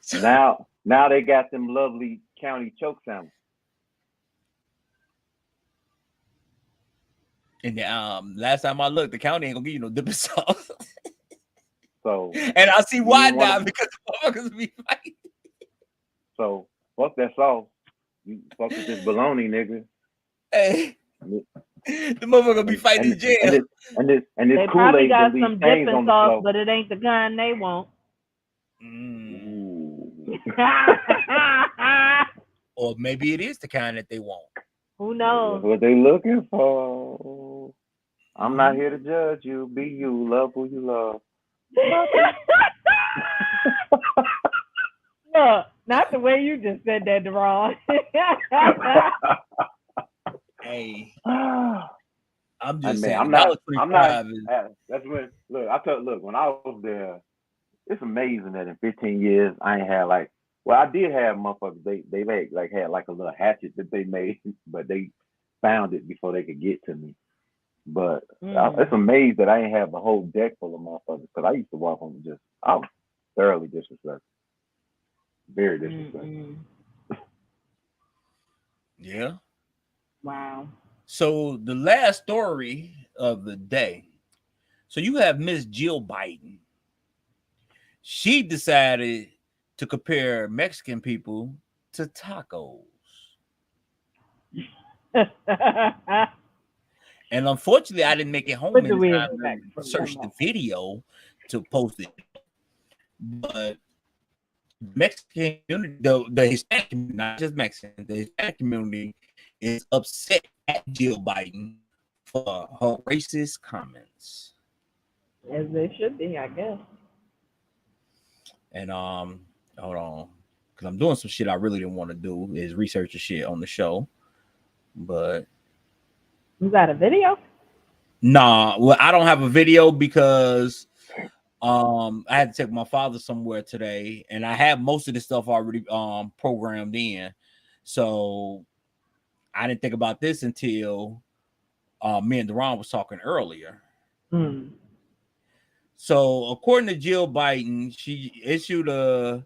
So, now they got them lovely county choke sandwiches. And last time I looked, the county ain't gonna give you no dipping sauce. So and I see why now because the motherfuckers be fighting. So fuck that sauce. You fuck with this bologna, nigga. Hey, the motherfucker be fighting in jail. And this they probably got some dipping sauce, but it ain't the kind they want. Or maybe it is the kind that they want. Who knows? That's what they looking for. I'm not here to judge you. Be you. Love who you love. Look, not the way you just said that, Deron. Hey, I'm just saying. I'm not. That's when. Look, when I was there, it's amazing that in 15 years I ain't had like. Well, I did have motherfuckers. They had like a little hatchet that they made, but they found it before they could get to me. But it's amazing that I ain't have a whole deck full of motherfuckers because I used to walk on I was thoroughly disrespectful, very disrespectful. Yeah. Wow. So the last story of the day. So you have Miss Jill Biden. She decided to compare Mexican people to tacos. And unfortunately, I didn't make it home in time to search the video to post it. But Mexican community, the Hispanic community, not just Mexican, the Hispanic community is upset at Jill Biden for her racist comments. As they should be, I guess. And hold on, because I'm doing some shit I really didn't want to do is research the shit on the show. But you got a video? Nah, well, I don't have a video because I had to take my father somewhere today, and I have most of this stuff already programmed in. So I didn't think about this until me and Deron was talking earlier. So according to Jill Biden, she issued a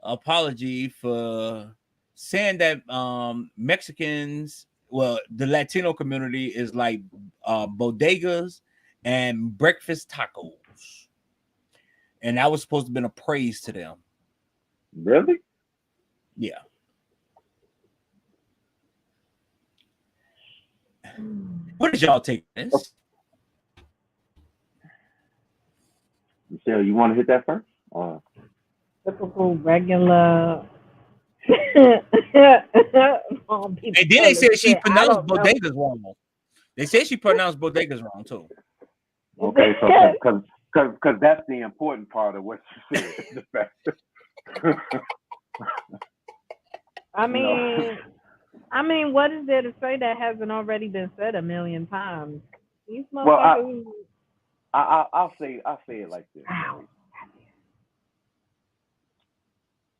apology for saying that Mexicans, well, the Latino community is like bodegas and breakfast tacos. And that was supposed to have been a praise to them. Really? Yeah. What did y'all take this? Michelle, you want to hit that first? Typical regular. And then they said she pronounced bodegas wrong. They said she pronounced bodegas wrong too. Okay, so because that's the important part of what she said. I mean, what is there to say that hasn't already been said a million times? These Well, motherfuckers. I'll say it like this. Right?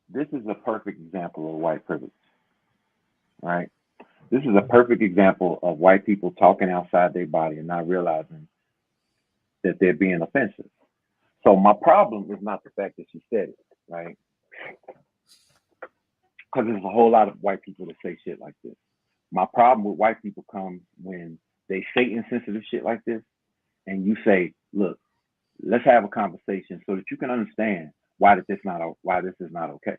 This is a perfect example of white privilege, right? This is a perfect example of white people talking outside their body and not realizing that they're being offensive. So my problem is not the fact that she said it, right? Because there's a whole lot of white people that say shit like this. My problem with white people comes when they say insensitive shit like this, and you say, "Look, let's have a conversation so that you can understand why this is not okay,"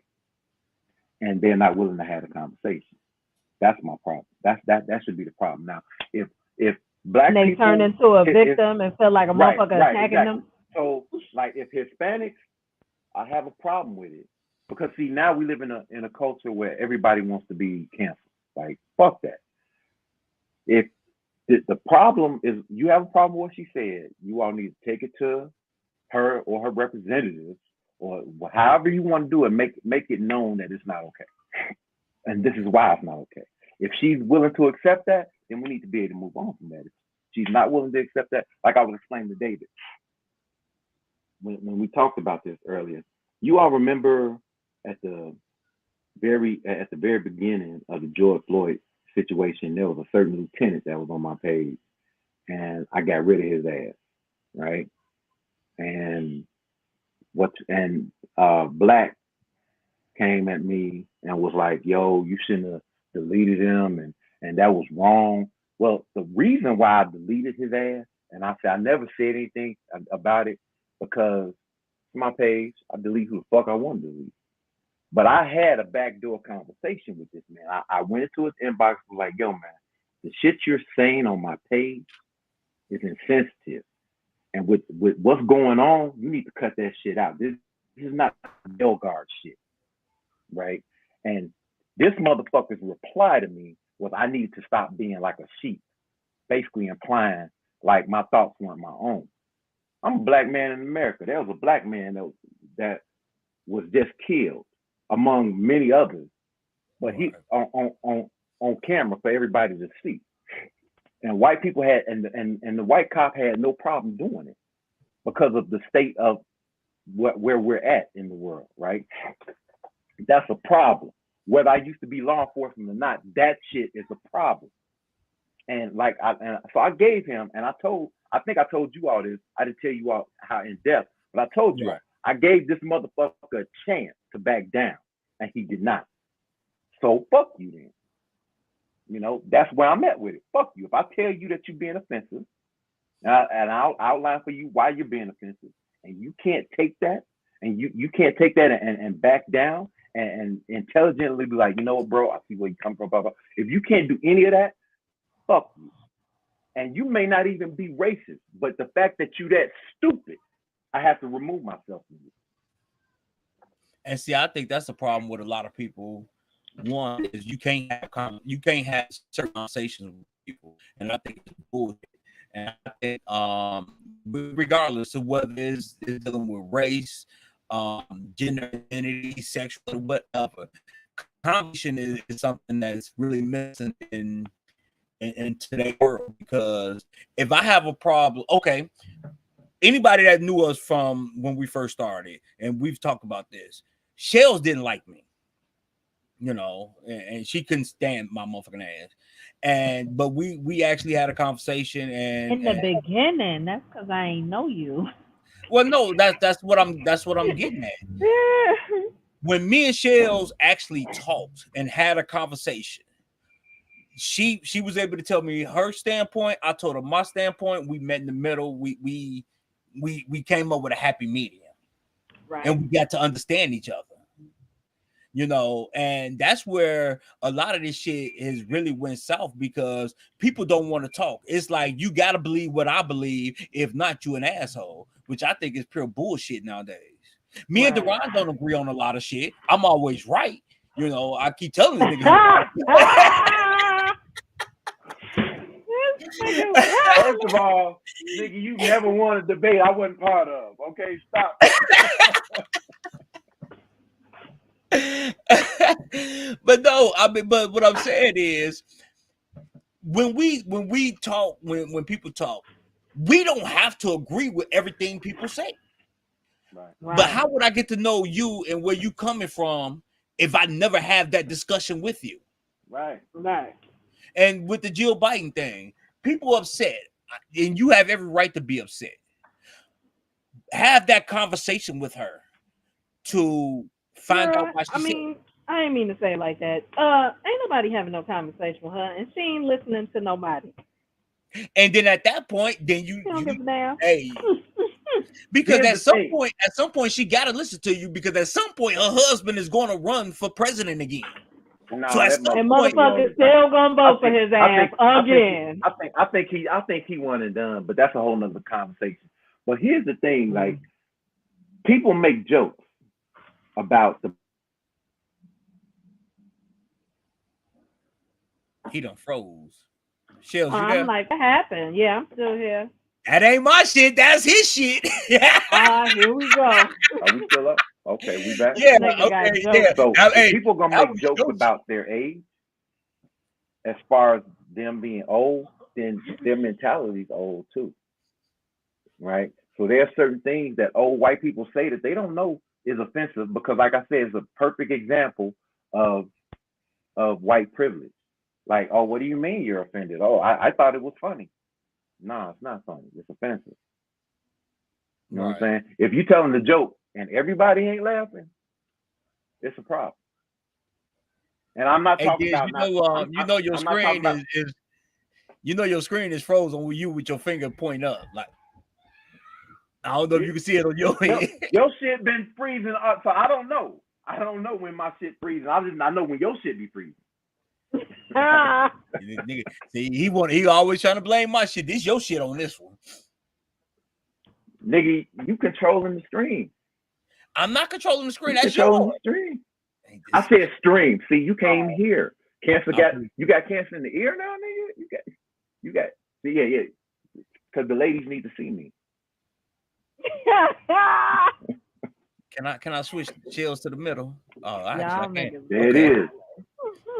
and they're not willing to have a conversation. That's my problem. That should be the problem. Now, if black And they people turn into a victim and feel like a motherfucker attacking exactly. them. So, like, if Hispanics, I have a problem with it because see now we live in a culture where everybody wants to be canceled. Like, fuck that. If the problem is you have a problem with what she said, you all need to take it to her or her representatives or however you want to do it. Make it known that it's not okay. And this is why it's not okay. If she's willing to accept that, then we need to be able to move on from that. If she's not willing to accept that, like I was explaining to David, when we talked about this earlier, you all remember at the very beginning of the George Floyd situation, there was a certain lieutenant that was on my page, and I got rid of his ass, right? And Black came at me and was like, "Yo, you shouldn't have deleted him, and that was wrong." Well, the reason why I deleted his ass, and I never said anything about it because my page, I delete who the fuck I want to delete. But I had a backdoor conversation with this man. I went into his inbox and was like, "Yo, man, the shit you're saying on my page is insensitive. And with what's going on, you need to cut that shit out. This is not Belgard shit, right?" And this motherfucker's reply to me was, "I needed to stop being like a sheep," basically implying like my thoughts weren't my own. I'm a black man in America. There was a black man that was just killed, among many others, but he on camera for everybody to see. And white people had, and the white cop had no problem doing it because of the state of where we're at in the world, right? That's a problem. Whether I used to be law enforcement or not, that shit is a problem. And so I gave him, and I think I told you all this. I didn't tell you all how in depth, but I told you all. I gave this motherfucker a chance to back down, and he did not. So fuck you then. You know, that's where I'm at with it. Fuck you. If I tell you that you're being offensive, and I'll outline for you why you're being offensive, and you can't take that, and you can't take that and back down and intelligently be like, "You know what, bro, I see where you come from, blah, blah." If you can't do any of that, fuck you. And you may not even be racist, but the fact that you that stupid, I have to remove myself from you. And see, I think that's the problem with a lot of people. One is you can't have certain conversations with people, and I think it's bullshit. And I think, regardless of whether it's dealing with race, gender identity, sexual, whatever, conversation is something that's really missing in today's world. Because if I have a problem, okay, anybody that knew us from when we first started, and we've talked about this, Shells didn't like me, you know, and she couldn't stand my motherfucking ass. But we actually had a conversation, and In the beginning, that's because I ain't know you. Well, no, that's what I'm getting at. When me and Shells actually talked and had a conversation, she was able to tell me her standpoint. I told her my standpoint. We met in the middle. We came up with a happy medium, right? And we got to understand each other. You know, and that's where a lot of this shit has really went south because people don't want to talk. It's like you got to believe what I believe. If not, you an asshole, which I think is pure bullshit nowadays. Me and Deron don't agree on a lot of shit. I'm always right. You know, I keep telling this nigga. First of all, nigga, you never won a debate I wasn't part of. Okay, stop. But no, I mean, but what I'm saying is when people talk, we don't have to agree with everything people say. Right. But how would I get to know you and where you coming from if I never have that discussion with you? Right. Right. And with the Jill Biden thing, people upset, and you have every right to be upset. Have that conversation with her to find out why she I mean, I didn't mean to say it like that. Ain't nobody having no conversation with her, and she ain't listening to nobody. And then at that point, then you don't give a damn. Hey, because Here's at some point, she got to listen to you because at some point, her husband is going to run for president again. Nah, So at that some point, motherfucker's still gonna vote for his ass again. I think he one and done, but that's a whole nother conversation. But here's the thing, like people make jokes about the he done froze. Shells, you I'm there? like, what happened? Yeah, I'm still here. That ain't my shit. That's his shit. Here we go. Are we still up? Okay, we back. Yeah, okay, yeah. So Hey, people gonna that make was jokes your about their age, as far as them being old, then their mentality's old too, right? So there are certain things that old white people say that they don't know is offensive because, like I said, it's a perfect example of white privilege. Like, oh, what do you mean you're offended? Oh, I thought it was funny. No, it's not funny. It's offensive. You know what I'm saying? If you telling the joke and everybody ain't laughing, it's a problem. And I'm not talking about your screen is your screen is frozen with you with your finger pointing up. Like I don't know if you can see it on your end. Your shit been freezing up, so I don't know. I don't know when my shit freezing. I know when your shit be freezing. Nigga, see, he always trying to blame my shit. This your shit on this one. Nigga, you controlling the screen. I'm not controlling the screen. You That's controlling yours. the stream. I said stream. See, you came here. Cancer you got cancer in the ear now, nigga. You got. See, yeah. Because the ladies need to see me. Can I switch chills to the middle? Oh, I can. There it is.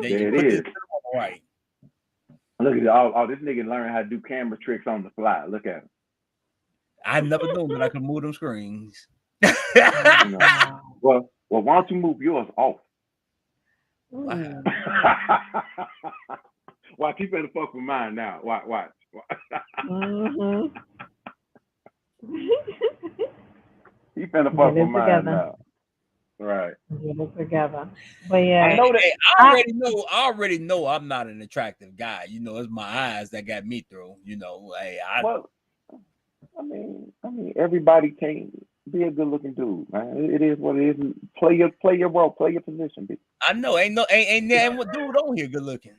There it is. Right. Look at all this nigga learning how to do camera tricks on the fly. Look at him. I never knew that I could move them screens. Well, why don't you move yours off? Wow. Why keep it the fuck with mine now? Watch. Mm-hmm. He finna fuck with mine now. Right. Get it together. But yeah. I know that I already know I'm not an attractive guy. You know, it's my eyes that got me through. You know, well, I mean, everybody can't be a good looking dude, man. It is what it is. Play your role, play your position, bitch. I know, ain't what dude on here good looking.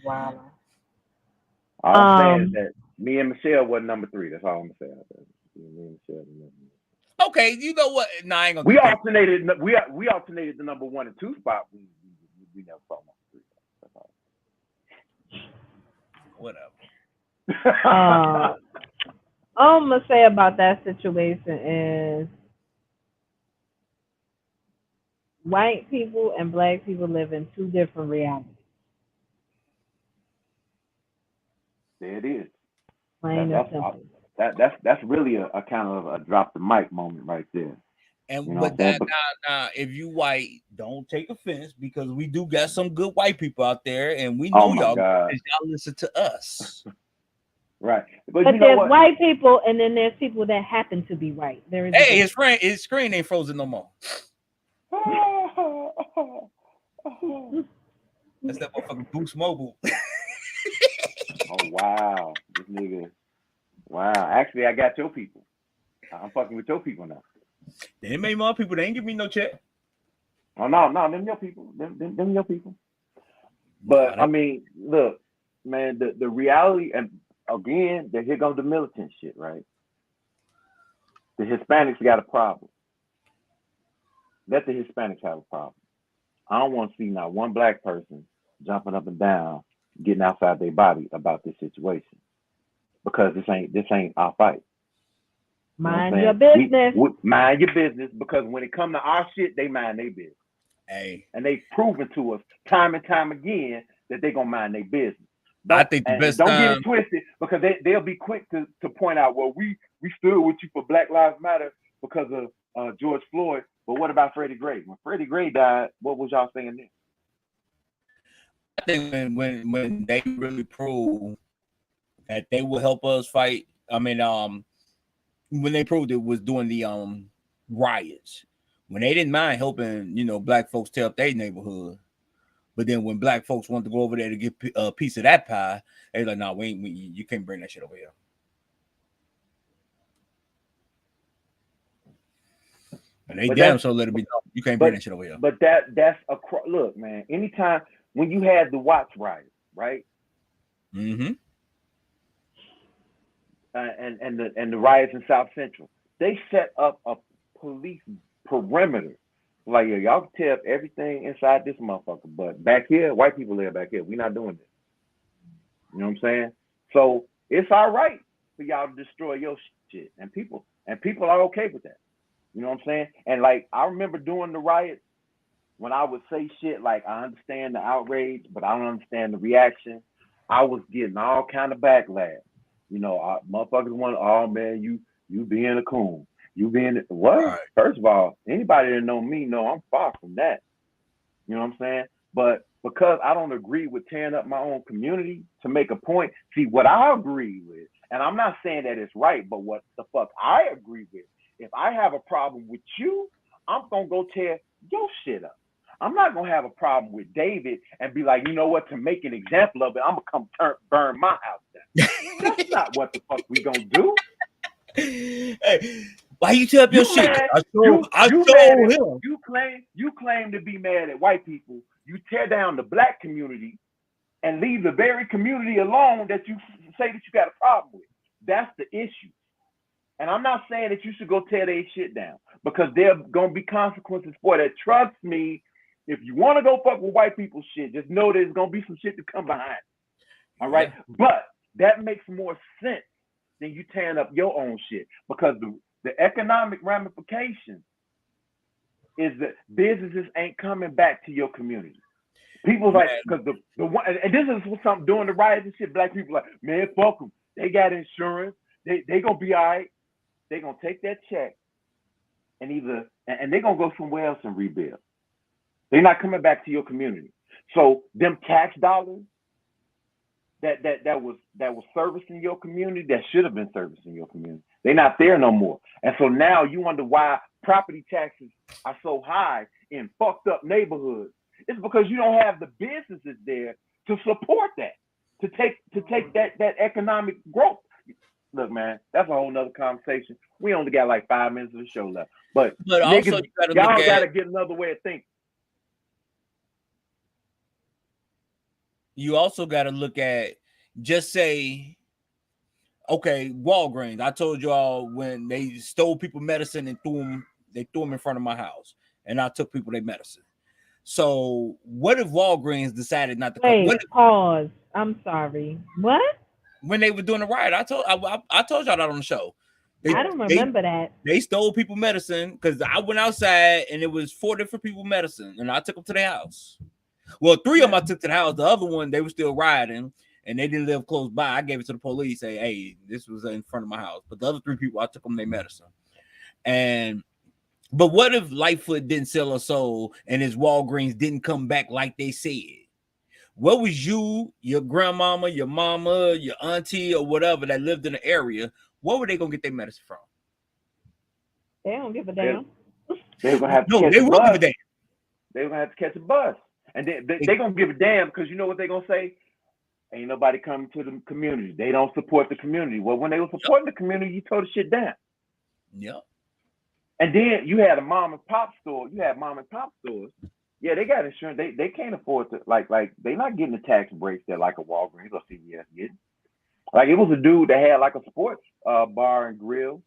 Wow. All I'm saying is that me and Michelle wasn't number 3. That's all I'm saying. Me and Michelle. Okay, you know what? Nah, I ain't gonna. We alternated. We alternated the number 1 and 2 spot. We never saw number 3. That's all. Whatever. All I'm gonna say about that situation is white people and black people live in 2 different realities. There it is. Plain and simple. That's really a kind of a drop the mic moment right there. And with that, now, if you white, don't take offense because we do got some good white people out there, and we know y'all listen to us. Right. But there's white people, and then there's people that happen to be white. There is his screen ain't frozen no more. That's that motherfucking Boost Mobile. Oh wow, this nigga. Wow. Actually, I got your people. I'm fucking with your people now. They made more people. They ain't give me no check. Oh no, them your people. Them your people. But I mean, look, man, the reality, and again, here goes the militant shit, right? The Hispanics got a problem. Let the Hispanics have a problem. I don't want to see not one black person jumping up and down, getting outside their body about this situation, because this ain't our fight. Mind your business. Mind your business, because when it come to our shit, they mind their business. Hey, and they've proven to us time and time again that they're gonna mind their business. I think the best Don't get time. it twisted, because they'll be quick to point out, well, we stood with you for Black Lives Matter because of George Floyd, but what about Freddie Gray? When Freddie Gray died, what was y'all saying then? I think when they really prove that they will help us fight. I mean, when they proved it was doing the riots, when they didn't mind helping, black folks tear up their neighborhood, but then when black folks want to go over there to get a piece of that pie, they're like, "No, you can't bring that shit over here." And they damn so let it be known, you can't bring that shit over here. But that's look, man. Anytime when you had the Watts riots, right? Mm-hmm. And the riots in South Central, they set up a police perimeter. Like, yeah, y'all can tear up everything inside this motherfucker, but back here, white people live back here. We're not doing this. You know what I'm saying? So it's all right for y'all to destroy your shit, and people are okay with that. You know what I'm saying? And like, I remember during the riots when I would say shit like, I understand the outrage, but I don't understand the reaction. I was getting all kind of backlash. Motherfuckers want, oh man, you being a coon. You being what? Right. First of all, anybody that know me know I'm far from that. You know what I'm saying? But because I don't agree with tearing up my own community to make a point, see what I agree with, and I'm not saying that it's right, but what the fuck I agree with. If I have a problem with you, I'm gonna go tear your shit up. I'm not gonna have a problem with David and be like, you know what, to make an example of it, I'm gonna come burn my house down. That's not what the fuck we gonna do. Hey, why you tear up your shit? You claim to be mad at white people. You tear down the black community and leave the very community alone that you say that you got a problem with. That's the issue. And I'm not saying that you should go tear their shit down, because there are gonna be consequences for that. Trust me, if you want to go fuck with white people's shit, just know there's gonna be some shit to come behind it. All right, yeah. But that makes more sense than you tearing up your own shit, because the economic ramifications is that businesses ain't coming back to your community. People's like, because the one, and this is something during the riots and shit. Black people like, man, fuck them. They got insurance. They gonna be all right. They gonna take that check and they gonna go somewhere else and rebuild. They're not coming back to your community. So them tax dollars that was servicing your community, that should have been servicing your community, they're not there no more. And so now you wonder why property taxes are so high in fucked up neighborhoods. It's because you don't have the businesses there to support that, to take that economic growth. Look, man, that's a whole nother conversation. We only got like 5 minutes of the show left. But niggas, also y'all gotta get another way of thinking. You also got to look at, just say, okay, Walgreens. I told y'all when they stole people medicine and threw them in front of my house, and I took people their medicine. So what if Walgreens decided not to come? Wait, pause. I'm sorry. What? When they were doing the riot, I told y'all that on the show. I don't remember that. They stole people medicine because I went outside and it was 4 different people medicine, and I took them to their house. Well, 3 of them I took to the house. The other one, they were still rioting and they didn't live close by. I gave it to the police. Say, hey, this was in front of my house. But the other 3 people, I took them their medicine. But what if Lightfoot didn't sell a soul and his Walgreens didn't come back like they said? What was you, your grandmama, your mama, your auntie, or whatever that lived in the area? What were they gonna get their medicine from? They don't give a damn. They're gonna have to catch a bus. They're gonna have to catch a bus, and they're gonna give a damn, because you know what they're gonna say? Ain't nobody coming to the community. They don't support the community. Well, when they were supporting the community, you tore the shit down. Yep. And then you had a mom and pop store. You had mom and pop stores. Yeah, they got insurance. They can't afford to, like they're not getting the tax breaks that like a Walgreens or CVS getting. Like, it was a dude that had like a sports bar and grill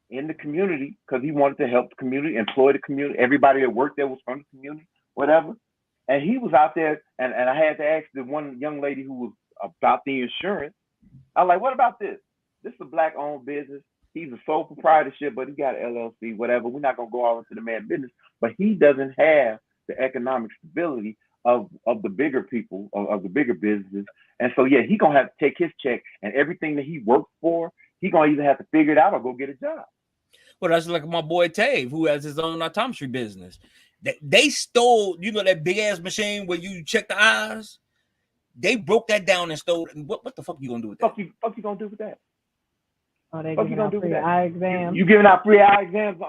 in the community because he wanted to help the community, employ the community. Everybody that worked there was from the community, whatever. And he was out there, and I had to ask the one young lady who was about the insurance. I was like, what about this? This is a black-owned business. He's a sole proprietorship, but he got an LLC, whatever. We're not going to go all into the man's business. But he doesn't have the economic stability of the bigger people, of the bigger businesses. And so yeah, he gonna have to take his check, and everything that he worked for, he gonna either have to figure it out or go get a job. Well, that's like my boy Tave, who has his own optometry business. They stole, that big ass machine where you check the eyes. They broke that down and stole. What the fuck you gonna do with that? Fuck you gonna do with that? Oh, they What giving you gonna out do with free that? eye exams. You giving out free eye exams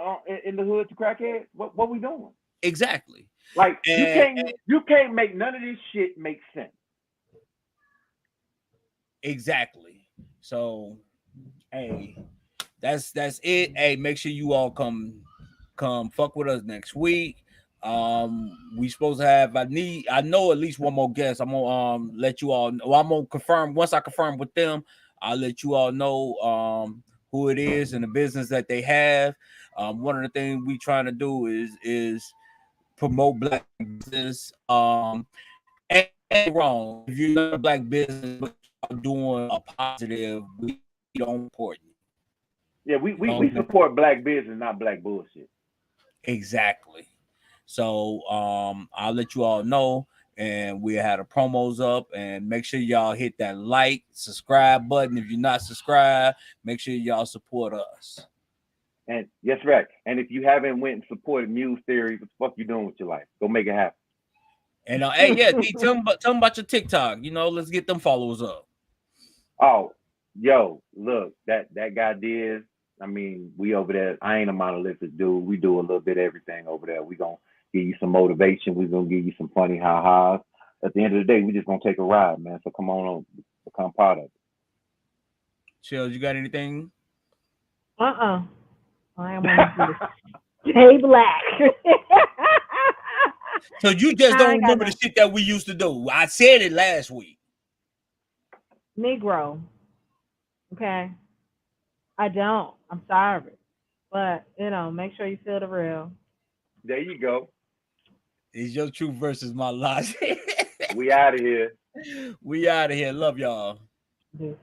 in the hood to crackheads? What we doing? Exactly. Like you can't make none of this shit make sense. Exactly. So, hey, that's it. Hey, make sure you all come fuck with us next week. We supposed to have I know at least one more guest. I'm gonna let you all know. Well, I'm gonna confirm once I confirm with them. I'll let you all know who it is and the business that they have. One of the things we trying to do is promote black business. Ain't wrong if you're not a black business but you're doing a positive, we don't support you. Yeah, we support black business, not black bullshit. Exactly. So I'll let you all know, and we had the promos up, and make sure y'all hit that like, subscribe button. If you're not subscribed, make sure y'all support us. And yes, right. And if you haven't went and supported Muse Theory, what the fuck you doing with your life? Go make it happen. And hey, yeah, tell them about your TikTok. Let's get them followers up. Oh, yo, look, that guy Diz. I mean, we over there. I ain't a monolithic dude. We do a little bit of everything over there. We gonna give you some motivation. We gonna give you some funny ha-has. At the end of the day, we just gonna take a ride, man. So come on, become part of it. Chills, you got anything? I am on stay black. So you just don't remember the shit that we used to do. I said it last week. Negro. Okay. I don't. I'm sorry. But, make sure you feel the real. There you go. It's your truth versus my logic. We out of here. We out of here. Love y'all. Yes.